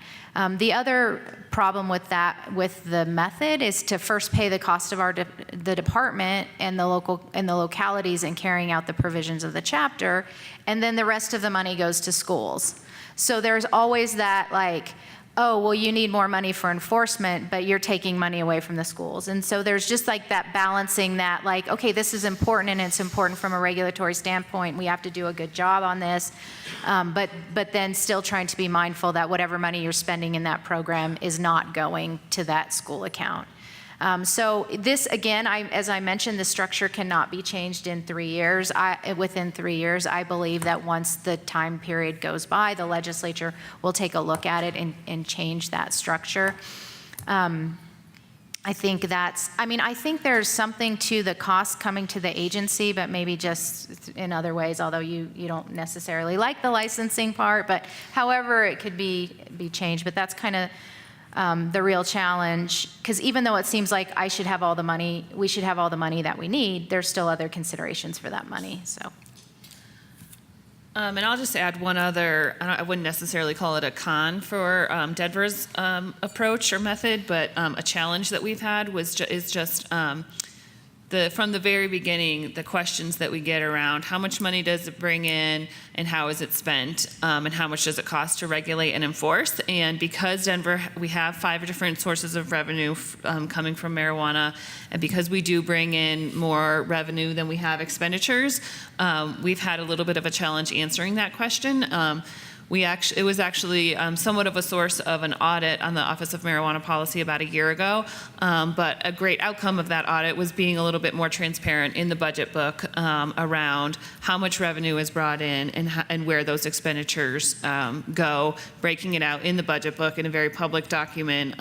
The other problem with that, with the method, is to first pay the cost of the department and the localities in carrying out the provisions of the chapter, and then the rest of the money goes to schools. So there's always that, like, oh, well, you need more money for enforcement, but you're taking money away from the schools. And so there's just like that balancing that, like, okay, this is important, and it's important from a regulatory standpoint. We have to do a good job on this. But then still trying to be mindful that whatever money you're spending in that program is not going to that school account. So this, again, as I mentioned, the structure cannot be changed in 3 years. Within 3 years, I believe that once the time period goes by, the legislature will take a look at it and change that structure. I think I think there's something to the cost coming to the agency, but maybe just in other ways, although you don't necessarily like the licensing part, but however it could be changed. But that's kind of the real challenge, because even though it seems like we should have all the money that we need, there's still other considerations for that money, so. And I'll just add one other, I wouldn't necessarily call it a con for Denver's approach or method, but a challenge that we've had is just from the very beginning, the questions that we get around how much money does it bring in and how is it spent, and how much does it cost to regulate and enforce. And because Denver, we have 5 different sources of revenue coming from marijuana, and because we do bring in more revenue than we have expenditures, we've had a little bit of a challenge answering that question. It was actually somewhat of a source of an audit on the Office of Marijuana Policy about a year ago, but a great outcome of that audit was being a little bit more transparent in the budget book around how much revenue is brought in and where those expenditures go, breaking it out in the budget book in a very public document,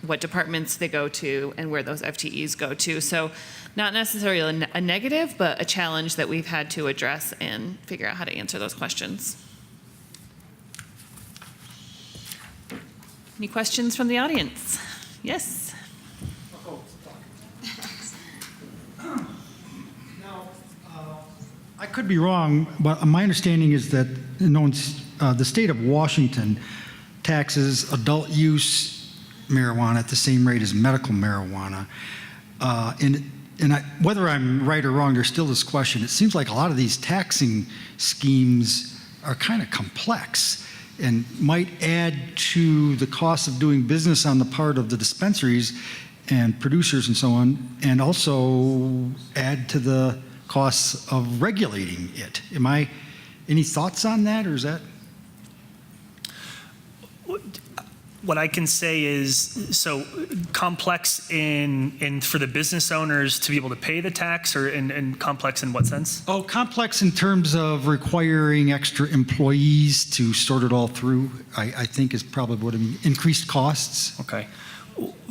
what departments they go to and where those FTEs go to. So not necessarily a negative, but a challenge that we've had to address and figure out how to answer those questions. Any questions from the audience? Yes. Now, I could be wrong, but my understanding is that the state of Washington taxes adult use marijuana at the same rate as medical marijuana. Whether I'm right or wrong, there's still this question. It seems like a lot of these taxing schemes are kind of complex and might add to the cost of doing business on the part of the dispensaries and producers and so on, and also add to the costs of regulating it. Any thoughts on that, or is that? What I can say is, so complex for the business owners to be able to pay the tax, or and complex in what sense? Oh, complex in terms of requiring extra employees to sort it all through, I think is probably what increased costs. Okay.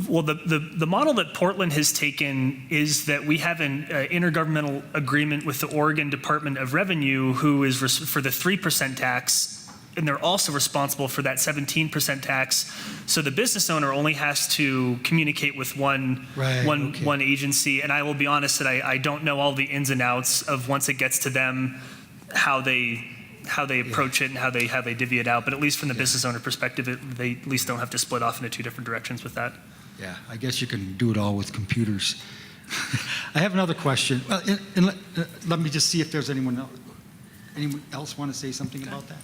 Well, the model that Portland has taken is that we have an intergovernmental agreement with the Oregon Department of Revenue, who is for the 3% tax, and they're also responsible for that 17% tax. So the business owner only has to communicate with one agency. And I will be honest that I don't know all the ins and outs of, once it gets to them, how they approach it and how they divvy it out. But at least from the business owner perspective, they at least don't have to split off into 2 different directions with that. Yeah, I guess you can do it all with computers. I have another question. Well, let me just see if there's anyone else want to say something about that?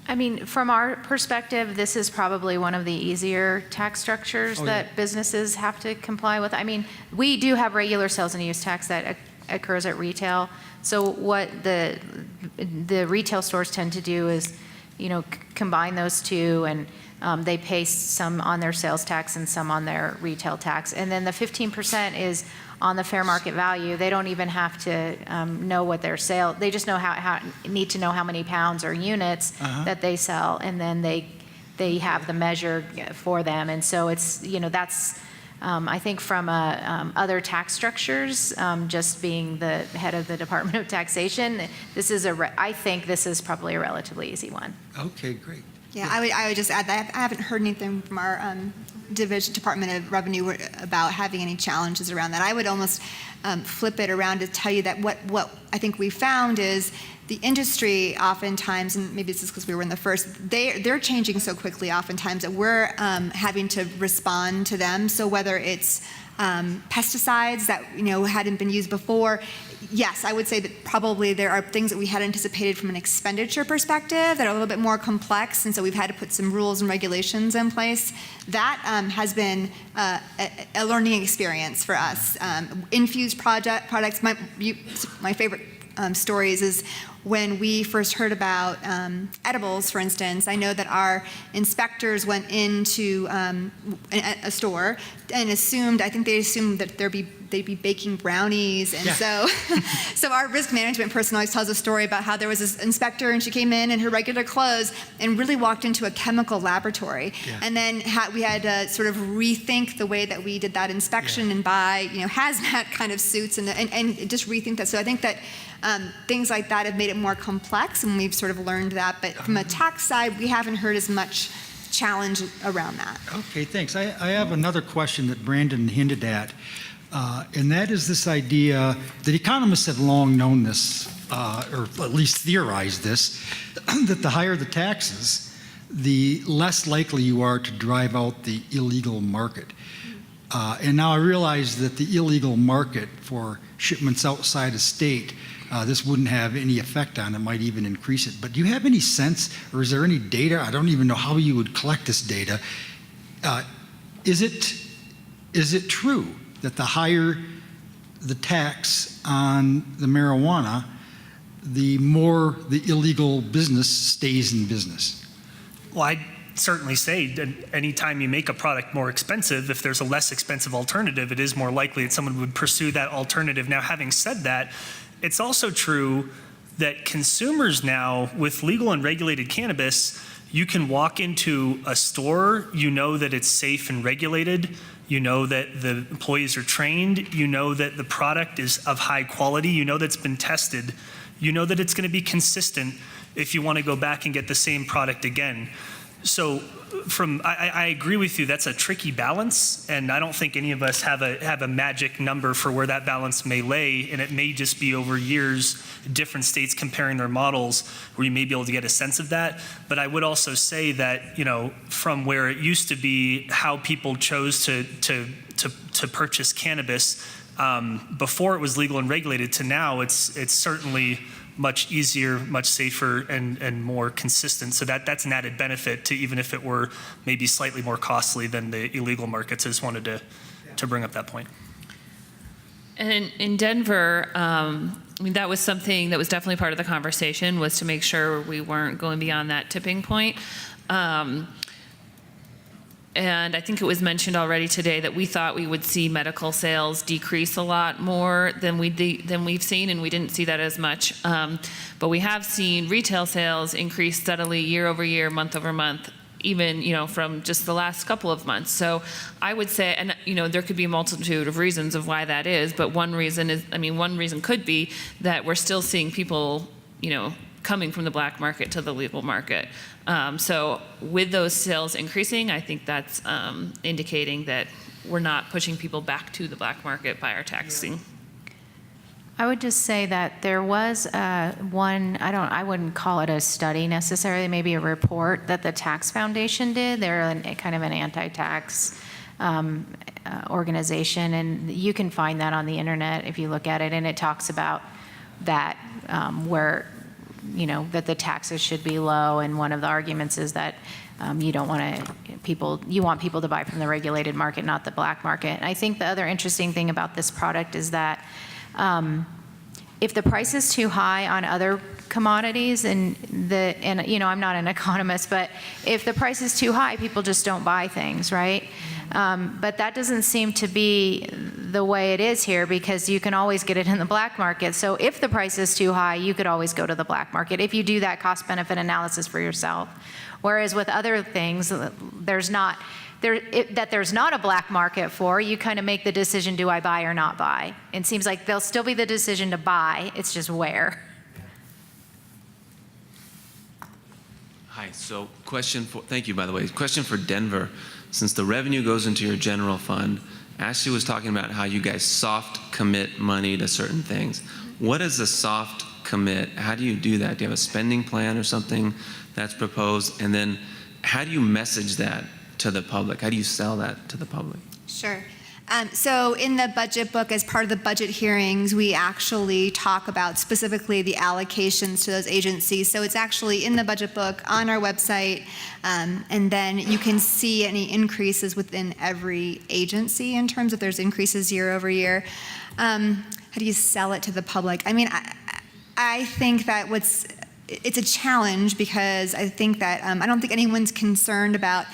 I mean, from our perspective, this is probably one of the easier tax structures that businesses have to comply with. I mean, we do have regular sales and use tax that occurs at retail. So what the retail stores tend to do is, combine those two, and they pay some on their sales tax and some on their retail tax. And then the 15% is on the fair market value. They don't even have to know what their sale. They just need to know how many pounds or units that they sell, and then they have the measure for them. And so it's that's I think from other tax structures, just being the head of the Department of Taxation, I think this is probably a relatively easy one. Okay, great. Yeah, I would just add that I haven't heard anything from our Department of Revenue about having any challenges around that. I would almost flip it around to tell you that what I think we found is the industry oftentimes, and maybe this is because we were in the first, they're changing so quickly oftentimes that we're having to respond to them. So whether it's pesticides that hadn't been used before, yes, I would say that probably there are things that we had anticipated from an expenditure perspective that are a little bit more complex, and so we've had to put some rules and regulations in place. That has been a learning experience for us. Infused products, my favorite stories is when we first heard about edibles, for instance. I know that our inspectors went into a store and I think they assumed that they'd be baking brownies. And so our risk management person always tells a story about how there was this inspector and she came in her regular clothes and really walked into a chemical laboratory. Yeah. And then we had to sort of rethink the way that we did that inspection and buy, hazmat kind of suits and just rethink that. So I think that things like that have made it more complex, and we've sort of learned that. But from a tax side, we haven't heard as much challenge around that. Okay, thanks. I have another question that Brandon hinted at, and that is this idea that economists have long known this, or at least theorized this, that the higher the taxes, the less likely you are to drive out the illegal market. And now I realize that the illegal market for shipments outside of state, this wouldn't have any effect on it, might even increase it. But do you have any sense, or is there any data? I don't even know how you would collect this data. Is it true that the higher the tax on the marijuana, the more the illegal business stays in business? Well, I'd certainly say that anytime you make a product more expensive, if there's a less expensive alternative, it is more likely that someone would pursue that alternative. Now, having said that, it's also true that consumers now, with legal and regulated cannabis, you can walk into a store, you know that it's safe and regulated, you know that the employees are trained, you know that the product is of high quality, you know that it's been tested, you know that it's going to be consistent if you want to go back and get the same product again. So I agree with you, that's a tricky balance, and I don't think any of us have a magic number for where that balance may lay, and it may just be over years, different states comparing their models, where you may be able to get a sense of that. But I would also say that, from where it used to be how people chose to purchase cannabis before it was legal and regulated to now, it's certainly much easier, much safer, and more consistent. So that's an added benefit to, even if it were maybe slightly more costly than the illegal markets. I just wanted to bring up that point. And in Denver, that was something that was definitely part of the conversation, was to make sure we weren't going beyond that tipping point. And I think it was mentioned already today that we thought we would see medical sales decrease a lot more than we've seen, and we didn't see that as much. But we have seen retail sales increase steadily year over year, month over month, even from just the last couple of months. So I would say, and there could be a multitude of reasons of why that is, but one reason could be that we're still seeing people, coming from the black market to the legal market. So with those sales increasing, I think that's indicating that we're not pushing people back to the black market by our taxing. I would just say that there was one, I wouldn't call it a study necessarily, maybe a report that the Tax Foundation did. They're kind of an anti-tax organization, and you can find that on the internet if you look at it, and it talks about that where that the taxes should be low, and one of the arguments is that you want people to buy from the regulated market, not the black market. And I think the other interesting thing about this product is that if the price is too high on other commodities, and I'm not an economist, but if the price is too high, people just don't buy things, right? But that doesn't seem to be the way it is here because you can always get it in the black market. So if the price is too high, you could always go to the black market if you do that cost benefit analysis for yourself. Whereas with other things, there's not a black market for, you kind of make the decision, do I buy or not buy? It seems like there'll still be the decision to buy, it's just where. Hi, so thank you, by the way. Question for Denver. Since the revenue goes into your general fund, Ashley was talking about how you guys soft commit money to certain things. What is a soft commit? How do you do that? Do you have a spending plan or something that's proposed? And then how do you message that to the public? How do you sell that to the public? Sure. So in the budget book, as part of the budget hearings, we actually talk about specifically the allocations to those agencies. So it's actually in the budget book on our website, and then you can see any increases within every agency in terms of there's increases year over year. How do you sell it to the public? I mean, I think that it's a challenge because I think that I don't think anyone's concerned about.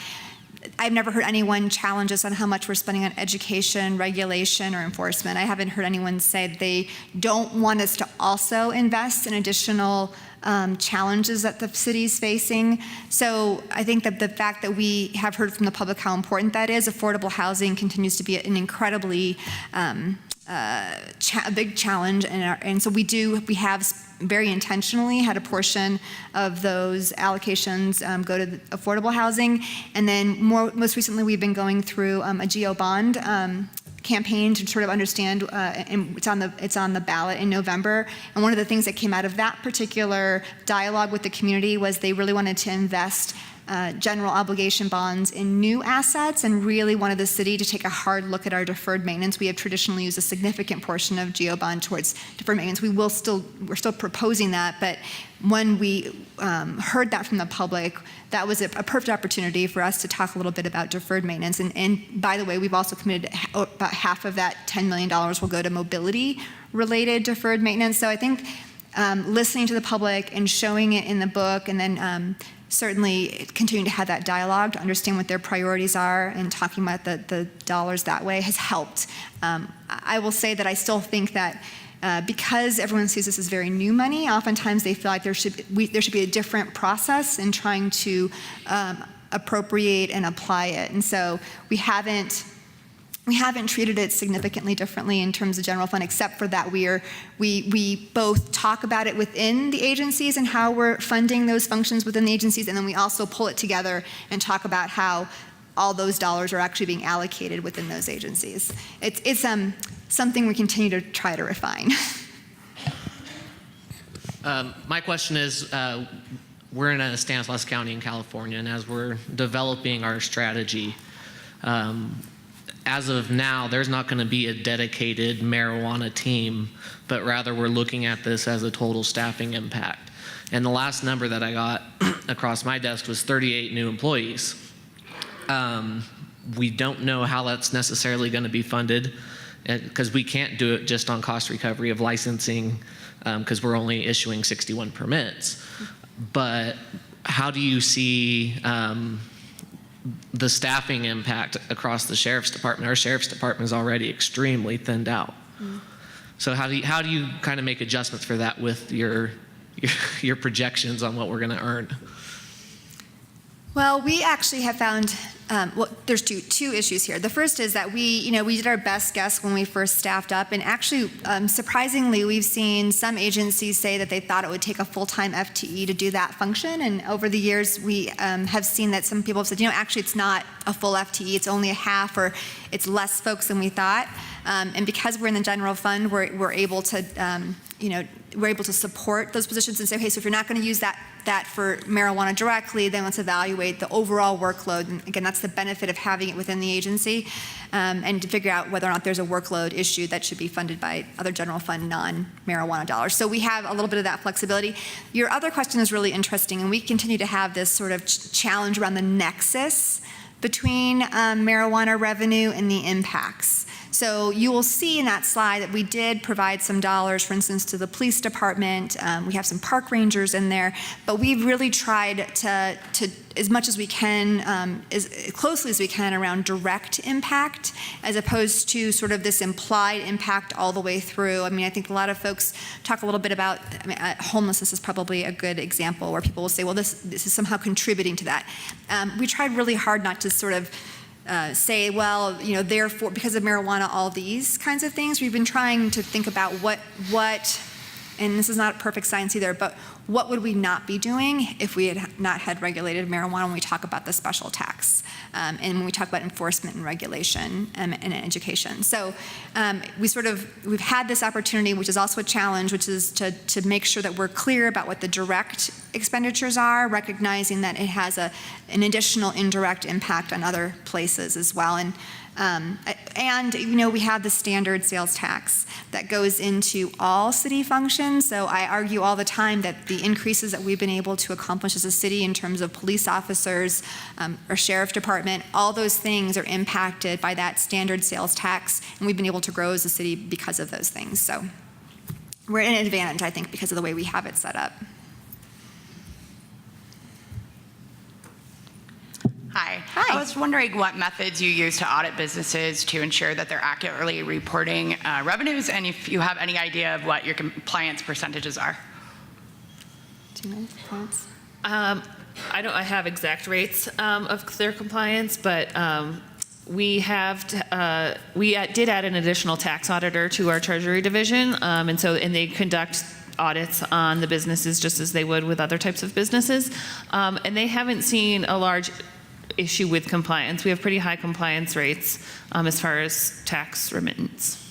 I've never heard anyone challenge us on how much we're spending on education, regulation, or enforcement. I haven't heard anyone say they don't want us to also invest in additional challenges that the city's facing. So I think that the fact that we have heard from the public how important that is, affordable housing continues to be an incredibly a big challenge, and so we have very intentionally had a portion of those allocations go to the affordable housing, and then most recently we've been going through a GO bond campaign to sort of understand, and it's on the ballot in November. And one of the things that came out of that particular dialogue with the community was they really wanted to invest general obligation bonds in new assets and really wanted the city to take a hard look at our deferred maintenance. We have traditionally used a significant portion of GO bond towards deferred maintenance. We're still proposing that, but when we heard that from the public, that was a perfect opportunity for us to talk a little bit about deferred maintenance. And by the way, we've also committed about half of that $10 million will go to mobility-related deferred maintenance. So I think listening to the public and showing it in the book, and then certainly continuing to have that dialogue to understand what their priorities are and talking about the dollars that way has helped. I will say that I still think that because everyone sees this as very new money, oftentimes they feel like there should be a different process in trying to appropriate and apply it. And so we haven't treated it significantly differently in terms of general fund, except for that we both talk about it within the agencies and how we're funding those functions within the agencies, and then we also pull it together and talk about how all those dollars are actually being allocated within those agencies. It's something we continue to try to refine. My question is, we're in Stanislaus County in California, and as we're developing our strategy, as of now, there's not going to be a dedicated marijuana team, but rather we're looking at this as a total staffing impact. And the last number that I got across my desk was 38 new employees. We don't know how that's necessarily going to be funded, because we can't do it just on cost recovery of licensing, because we're only issuing 61 permits. But how do you see the staffing impact across the sheriff's department? Our sheriff's department is already extremely thinned out. So how do you kind of make adjustments for that with your projections on what we're going to earn? Well, we actually have found, there's two issues here. The first is that we did our best guess when we first staffed up, and actually, surprisingly, we've seen some agencies say that they thought it would take a full-time FTE to do that function, and over the years, we have seen that some people have said, actually, it's not a full FTE, it's only a half, or it's less folks than we thought. And because we're in the general fund, we're able to, we're able to support those positions and say, okay, so if you're not going to use that for marijuana directly, then let's evaluate the overall workload. And again, that's the benefit of having it within the agency, and to figure out whether or not there's a workload issue that should be funded by other general fund non-marijuana dollars. So we have a little bit of that flexibility. Your other question is really interesting, and we continue to have this sort of challenge around the nexus between marijuana revenue and the impacts. So you will see in that slide that we did provide some dollars, for instance, to the police department. We have some park rangers in there, but we've really tried to as much as we can, as closely as we can, around direct impact, as opposed to sort of this implied impact all the way through. I mean, I think a lot of folks talk a little bit about, I mean, homelessness is probably a good example where people will say, well, this is somehow contributing to that. We tried really hard not to sort of say, well, you know, therefore, because of marijuana, all these kinds of things. We've been trying to think about what, and this is not perfect science either, but what would we not be doing if we had not had regulated marijuana when we talk about the special tax, and when we talk about enforcement and regulation and education. So we've had this opportunity, which is also a challenge, which is to make sure that we're clear about what the direct expenditures are, recognizing that it has an additional indirect impact on other places as well. And you know, we have the standard sales tax that goes into all city functions. So I argue all the time that the increases that we've been able to accomplish as a city in terms of police officers, or sheriff department, all those things are impacted by that standard sales tax, and we've been able to grow as a city because of those things. So we're at an advantage, I think, because of the way we have it set up. Hi. Hi. I was wondering what methods you use to audit businesses to ensure that they're accurately reporting revenues, and if you have any idea of what your compliance percentages are. 2 minutes, points. I have exact rates of their compliance, but we did add an additional tax auditor to our Treasury division, and they conduct audits on the businesses just as they would with other types of businesses, and they haven't seen a large issue with compliance. We have pretty high compliance rates as far as tax remittance.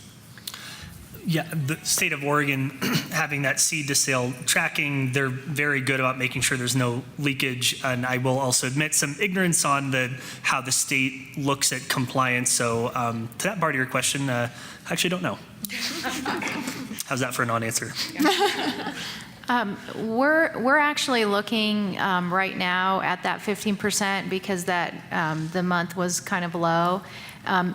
Yeah, the state of Oregon, having that seed to sale tracking, they're very good about making sure there's no leakage. And I will also admit some ignorance on how the state looks at compliance. So to that part of your question, I actually don't know. How's that for a non-answer? We're actually looking right now at that 15% because that the month was kind of low,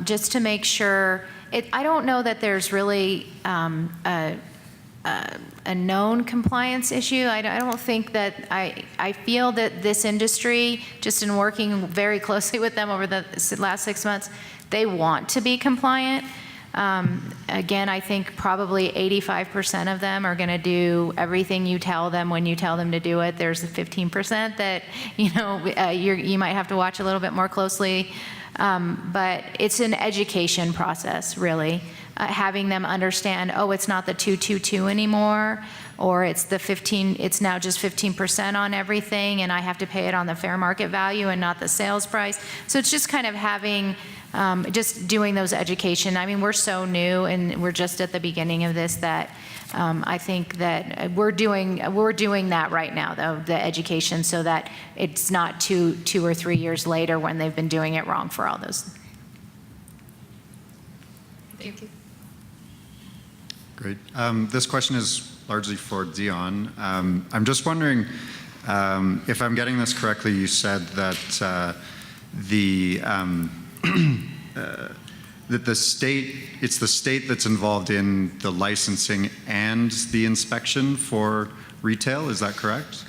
just to make sure. I don't know that there's really a known compliance issue. I don't think that I feel that this industry, just in working very closely with them over the last 6 months, they want to be compliant. Again, I think probably 85% of them are going to do everything you tell them when you tell them to do it. There's the 15% that, you might have to watch a little bit more closely. But it's an education process, really. Having them understand, it's not the 222 anymore, or it's now just 15% on everything, and I have to pay it on the fair market value and not the sales price. So it's just kind of having, just doing those education. I mean, we're so new and we're just at the beginning of this that I think that we're doing that right now, though, the education, so that it's not two or 3 years later when they've been doing it wrong for all those. Thank you. Great. This question is largely for Dion. I'm just wondering if I'm getting this correctly. You said that that it's the state that's involved in the licensing and the inspection for retail. Is that correct?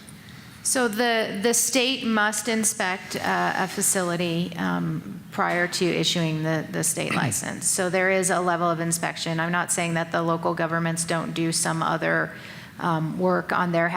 So the state must inspect a facility prior to issuing the state license. So there is a level of inspection. I'm not saying that the local governments don't do some other work on their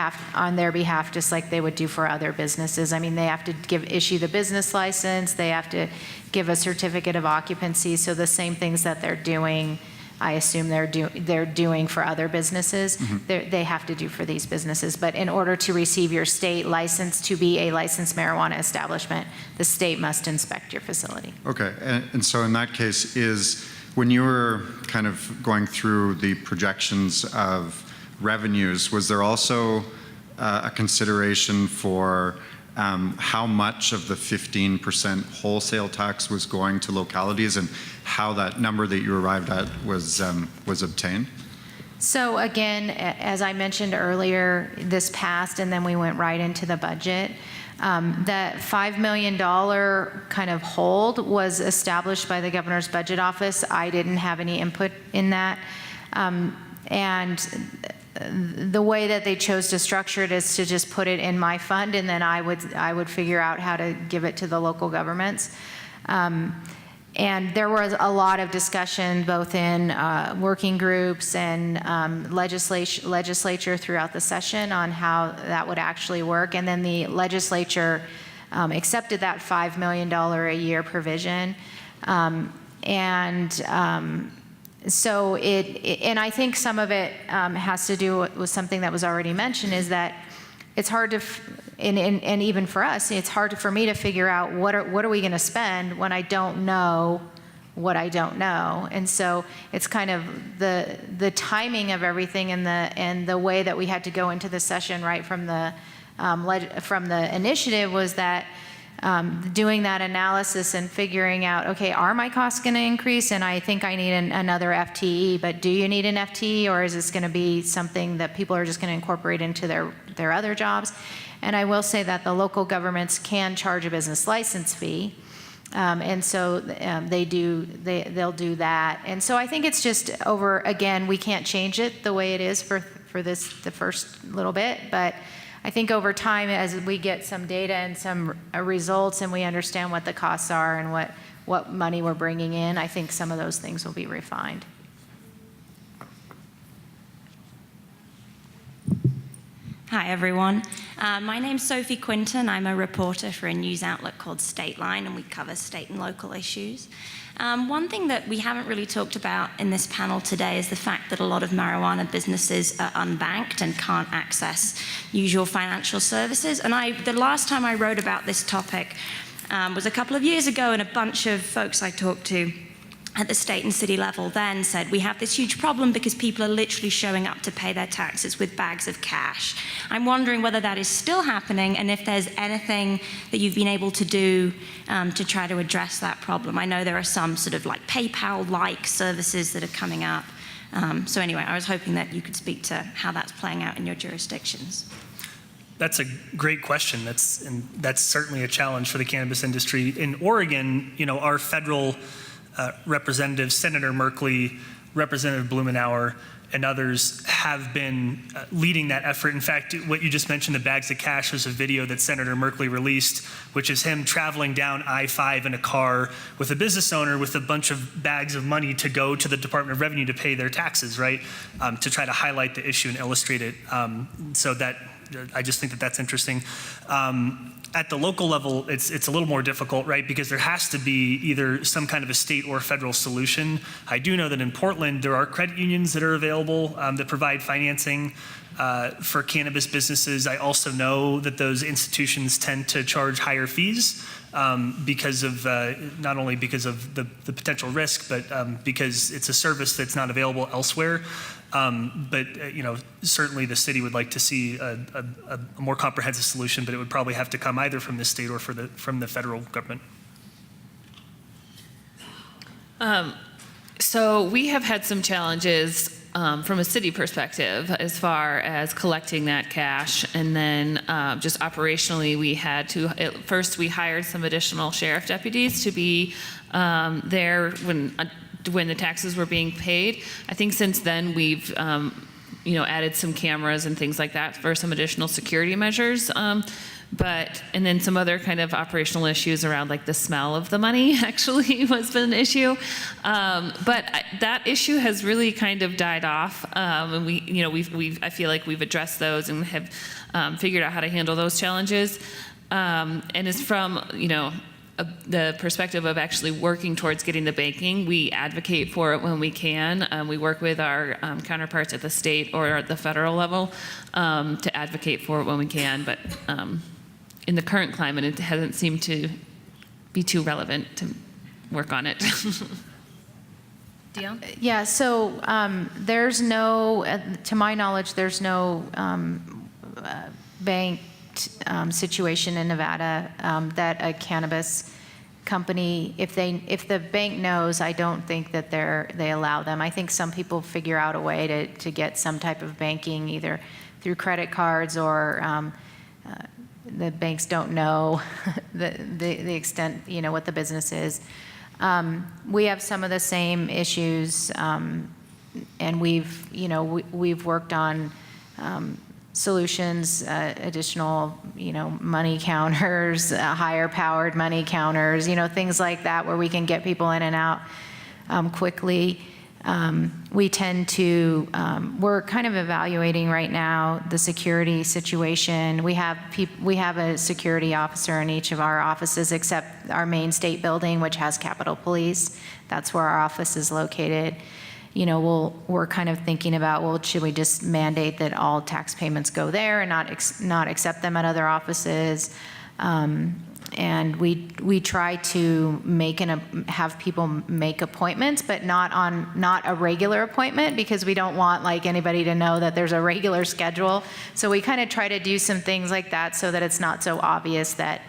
behalf, just like they would do for other businesses. I mean, they have to issue the business license. They have to give a certificate of occupancy. So the same things that they're doing, I assume they're doing for other businesses, they have to do for these businesses. But in order to receive your state license to be a licensed marijuana establishment, the state must inspect your facility. Okay, and so in that case, when you were kind of going through the projections of revenues, was there also a consideration for how much of the 15% wholesale tax was going to localities and how that number that you arrived at was obtained? So again, as I mentioned earlier, this passed and then we went right into the budget. That $5 million kind of hold was established by the governor's budget office. I didn't have any input in that. And the way that they chose to structure it is to just put it in my fund, and then I would figure out how to give it to the local governments. And there was a lot of discussion both in working groups and legislature throughout the session on how that would actually work. And then the legislature accepted that $5 million a year provision. So and I think some of it has to do with something that was already mentioned, is that it's hard to, and even for us, it's hard for me to figure out what are we going to spend when I don't know what I don't know. And so it's kind of the timing of everything and the way that we had to go into the session right from the initiative was that doing that analysis and figuring out, okay, are my costs going to increase? And I think I need another FTE, but do you need an FTE, or is this going to be something that people are just going to incorporate into their other jobs? And I will say that the local governments can charge a business license fee. And so they'll do that. And so I think it's just again, we can't change it the way it is for the first little bit, but I think over time, as we get some data and some results and we understand what the costs are and what money we're bringing in, I think some of those things will be refined. Hi, everyone. My name's Sophie Quinton. I'm a reporter for a news outlet called Stateline, and we cover state and local issues. One thing that we haven't really talked about in this panel today is the fact that a lot of marijuana businesses are unbanked and can't access usual financial services. And the last time I wrote about this topic was a couple of years ago, and a bunch of folks I talked to at the state and city level then said, we have this huge problem because people are literally showing up to pay their taxes with bags of cash. I'm wondering whether that is still happening, and if there's anything that you've been able to do to try to address that problem. I know there are some sort of like PayPal-like services that are coming up. So anyway, I was hoping that you could speak to how that's playing out in your jurisdictions. That's a great question. That's certainly a challenge for the cannabis industry. In Oregon, our federal representatives, Senator Merkley, Representative Blumenauer, and others have been leading that effort. In fact, what you just mentioned, the bags of cash, was a video that Senator Merkley released, which is him traveling down I-5 in a car with a business owner with a bunch of bags of money to go to the Department of Revenue to pay their taxes, right? To try to highlight the issue and illustrate it. So that, I just think that that's interesting. At the local level, it's a little more difficult, right? Because there has to be either some kind of a state or federal solution. I do know that in Portland, there are credit unions that are available that provide financing for cannabis businesses. I also know that those institutions tend to charge higher fees because of, not only because of the potential risk, but because it's a service that's not available elsewhere. But certainly the city would like to see a more comprehensive solution, but it would probably have to come either from the state or from the federal government. So we have had some challenges from a city perspective as far as collecting that cash, and then just operationally we had to, first we hired some additional sheriff deputies to be there when the taxes were being paid. I think since then we've added some cameras and things like that for some additional security measures. And then some other kind of operational issues around like the smell of the money actually was an issue. That issue has really kind of died off. And I feel like we've addressed those and have figured out how to handle those challenges. And it's from, the perspective of actually working towards getting the banking. We advocate for it when we can. We work with our counterparts at the state or at the federal level to advocate for it when we can. But in the current climate, it hasn't seemed to be too relevant to work on it. Dion? Yeah, so there's no, to my knowledge, there's no banked situation in Nevada that a cannabis company, if the bank knows, I don't think that they allow them. I think some people figure out a way to get some type of banking, either through credit cards or the banks don't know the extent, what the business is. We have some of the same issues, and we've worked on solutions, additional, money counters, higher powered money counters, things like that where we can get people in and out quickly. We tend to, we're kind of evaluating right now the security situation. We have a security officer in each of our offices except our main state building, which has Capitol Police. That's where our office is located. We're kind of thinking about, well, should we just mandate that all tax payments go there and not accept them at other offices? And we try to have people make appointments, but not a regular appointment, because we don't want like anybody to know that there's a regular schedule. So we kind of try to do some things like that so that it's not so obvious that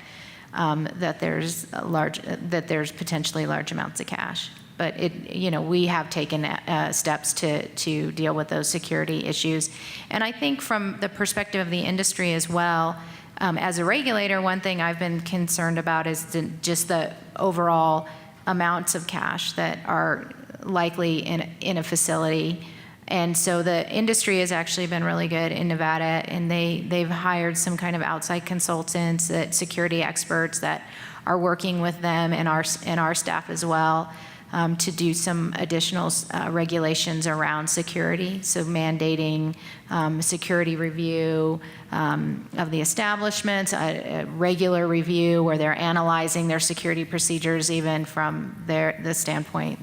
there's potentially large amounts of cash. But we have taken steps to deal with those security issues. And I think from the perspective of the industry as well, as a regulator, one thing I've been concerned about is just the overall amounts of cash that are likely in a facility. And so the industry has actually been really good in Nevada, and they've hired some kind of outside consultants, security experts that are working with them and our staff as well. To do some additional regulations around security, so mandating security review of the establishments, a regular review where they're analyzing their security procedures even from their standpoint.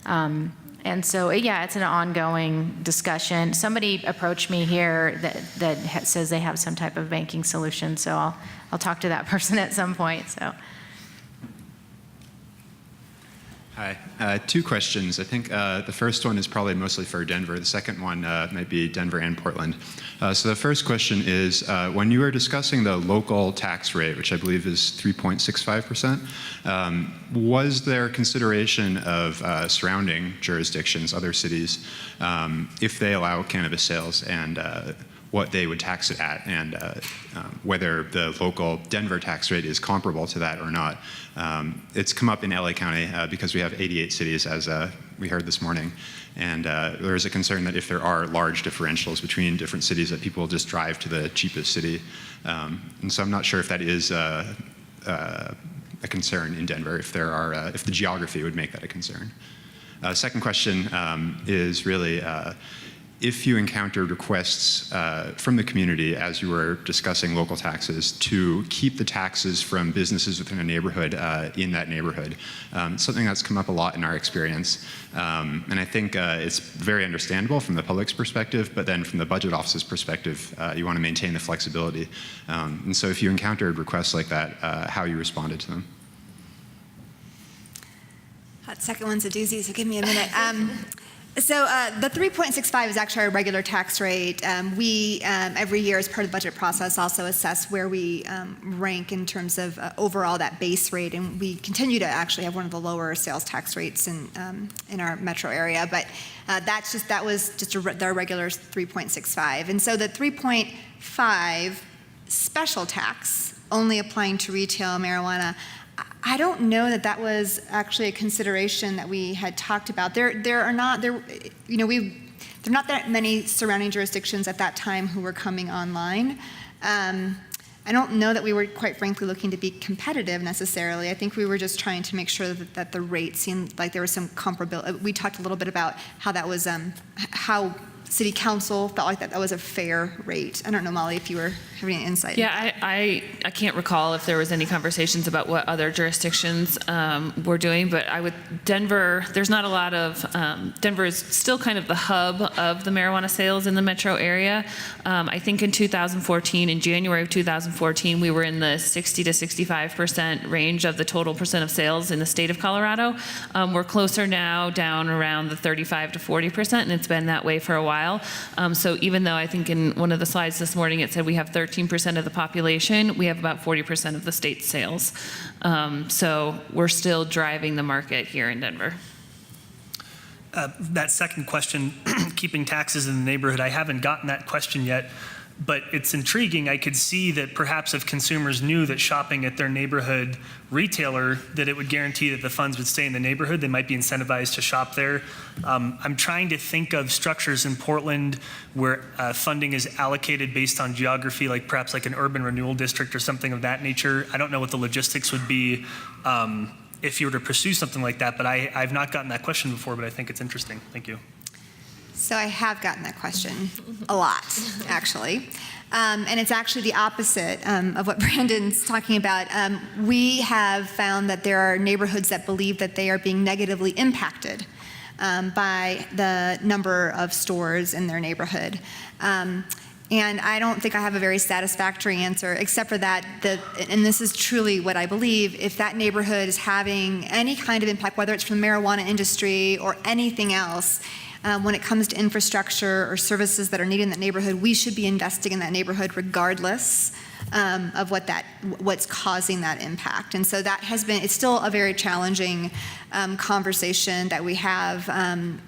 And so, yeah, it's an ongoing discussion. Somebody approached me here that says they have some type of banking solution, so I'll talk to that person at some point. So. Hi. Two questions. I think the first one is probably mostly for Denver. The second one might be Denver and Portland. So the first question is, when you were discussing the local tax rate, which I believe is 3.65%, was there consideration of surrounding jurisdictions, other cities, if they allow cannabis sales, and what they would tax it at, and whether the local Denver tax rate is comparable to that or not? It's come up in LA County because we have 88 cities, as we heard this morning, and there is a concern that if there are large differentials between different cities, that people will just drive to the cheapest city. And so I'm not sure if that is a concern in Denver, if the geography would make that a concern. Second question is really, if you encountered requests from the community as you were discussing local taxes to keep the taxes from businesses within a neighborhood in that neighborhood, something that's come up a lot in our experience. And I think it's very understandable from the public's perspective, but then from the budget office's perspective, you want to maintain the flexibility. And so if you encountered requests like that, how you responded to them? That second one's a doozy, so give me a minute. So the 3.65 is actually our regular tax rate. We, every year as part of the budget process, also assess where we rank in terms of overall that base rate, and we continue to actually have one of the lower sales tax rates in our metro area, but that was just our regular 3.65. And so the 3.5 special tax, only applying to retail marijuana, I don't know that was actually a consideration that we had talked about. There are not that many surrounding jurisdictions at that time who were coming online. I don't know that we were, quite frankly, looking to be competitive necessarily. I think we were just trying to make sure that the rate seemed like there was some comparability. We talked a little bit about how that was, how City Council felt like that was a fair rate. I don't know, Molly, if you were having any insight. Yeah, I can't recall if there was any conversations about what other jurisdictions were doing, but Denver, there's not a lot of, Denver is still kind of the hub of the marijuana sales in the metro area. I think in 2014, in January of 2014, we were in the 60 to 65% range of the total percent of sales in the state of Colorado. We're closer now, down around the 35 to 40%, and it's been that way for a while. So even though I think in one of the slides this morning it said we have 13% of the population, we have about 40% of the state's sales. So we're still driving the market here in Denver. That second question, keeping taxes in the neighborhood, I haven't gotten that question yet. But it's intriguing. I could see that perhaps if consumers knew that shopping at their neighborhood retailer, that it would guarantee that the funds would stay in the neighborhood, they might be incentivized to shop there. I'm trying to think of structures in Portland where funding is allocated based on geography, like perhaps like an urban renewal district or something of that nature. I don't know what the logistics would be if you were to pursue something like that, but I've not gotten that question before, but I think it's interesting. Thank you. So I have gotten that question a lot, actually. And it's actually the opposite of what Brandon's talking about. We have found that there are neighborhoods that believe that they are being negatively impacted by the number of stores in their neighborhood. And I don't think I have a very satisfactory answer, except for that, and this is truly what I believe, if that neighborhood is having any kind of impact, whether it's from the marijuana industry or anything else, when it comes to infrastructure or services that are needed in that neighborhood, we should be investing in that neighborhood regardless of what's causing that impact. And so that has been, it's still a very challenging conversation that we have, and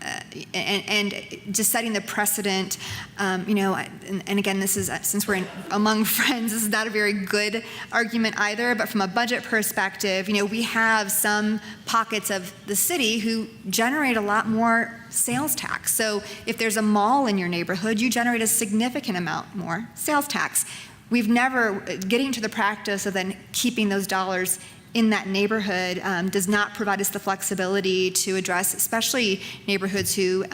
just setting the precedent, and again, this is, since we're among friends, this is not a very good argument either, but from a budget perspective, we have some pockets of the city who generate a lot more sales tax. So if there's a mall in your neighborhood, you generate a significant amount more sales tax. We've never, getting to the practice of then keeping those dollars in that neighborhood does not provide us the flexibility to address, especially neighborhoods who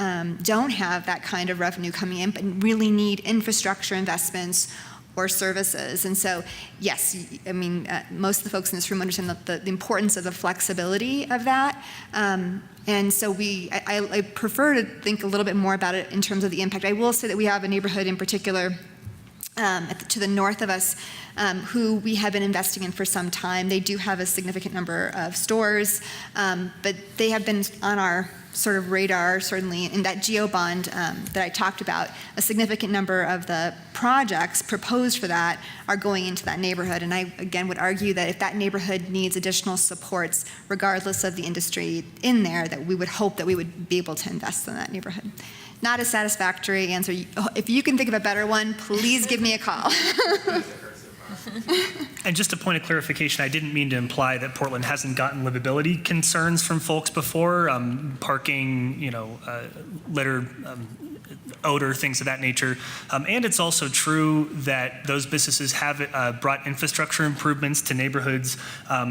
don't have that kind of revenue coming in, but really need infrastructure investments or services. And so, yes, I mean, most of the folks in this room understand the importance of the flexibility of that. And so I prefer to think a little bit more about it in terms of the impact. I will say that we have a neighborhood in particular to the north of us, who we have been investing in for some time. They do have a significant number of stores, but they have been on our sort of radar, certainly, in that GEO bond that I talked about. A significant number of the projects proposed for that are going into that neighborhood. And I, again, would argue that if that neighborhood needs additional supports, regardless of the industry in there, that we would hope that we would be able to invest in that neighborhood. Not a satisfactory answer. If you can think of a better one, please give me a call. And just a point of clarification, I didn't mean to imply that Portland hasn't gotten livability concerns from folks before, parking, litter, odor, things of that nature. And it's also true that those businesses have brought infrastructure improvements to neighborhoods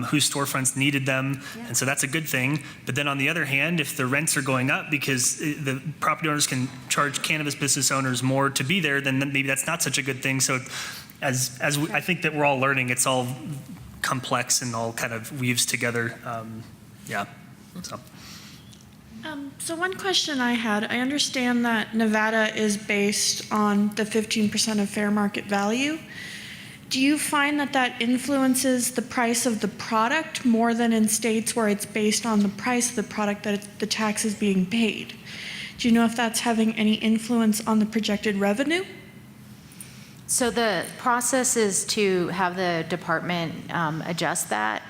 whose storefronts needed them. Yeah. And so that's a good thing. But then on the other hand, if the rents are going up because the property owners can charge cannabis business owners more to be there, then maybe that's not such a good thing. So I think that we're all learning, it's all complex and all kind of weaves together. So one question I had, I understand that Nevada is based on the 15% of fair market value. Do you find that influences the price of the product more than in states where it's based on the price of the product that the tax is being paid? Do you know if that's having any influence on the projected revenue? So the process is to have the department adjust that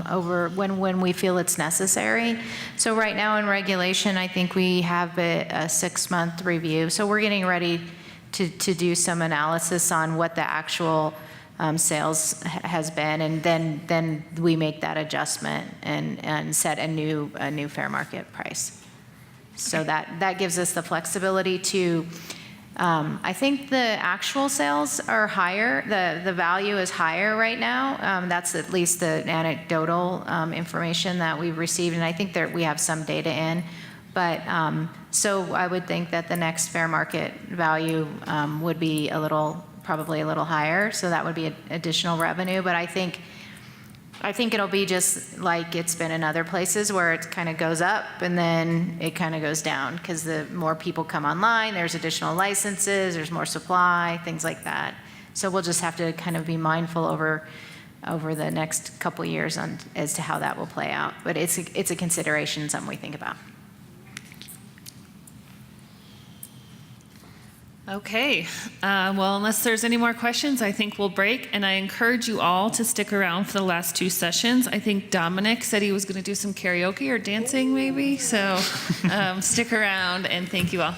over when we feel it's necessary. So right now in regulation, I think we have a 6-month review. So we're getting ready to do some analysis on what the actual sales has been, and then we make that adjustment and set a new fair market price. So that gives us the flexibility to. I think the actual sales are higher. The value is higher right now. That's at least the anecdotal information that we've received, and I think that we have some data in. But so I would think that the next fair market value would be probably a little higher. So that would be additional revenue. But I think it'll be just like it's been in other places where it kind of goes up and then it kind of goes down because the more people come online, there's additional licenses, there's more supply, things like that. So we'll just have to kind of be mindful over the next couple of years as to how that will play out. But it's a consideration, something we think about. Okay, well, unless there's any more questions, I think we'll break, and I encourage you all to stick around for the last 2 sessions. I think Dominic said he was going to do some karaoke or dancing maybe, so stick around, and thank you all.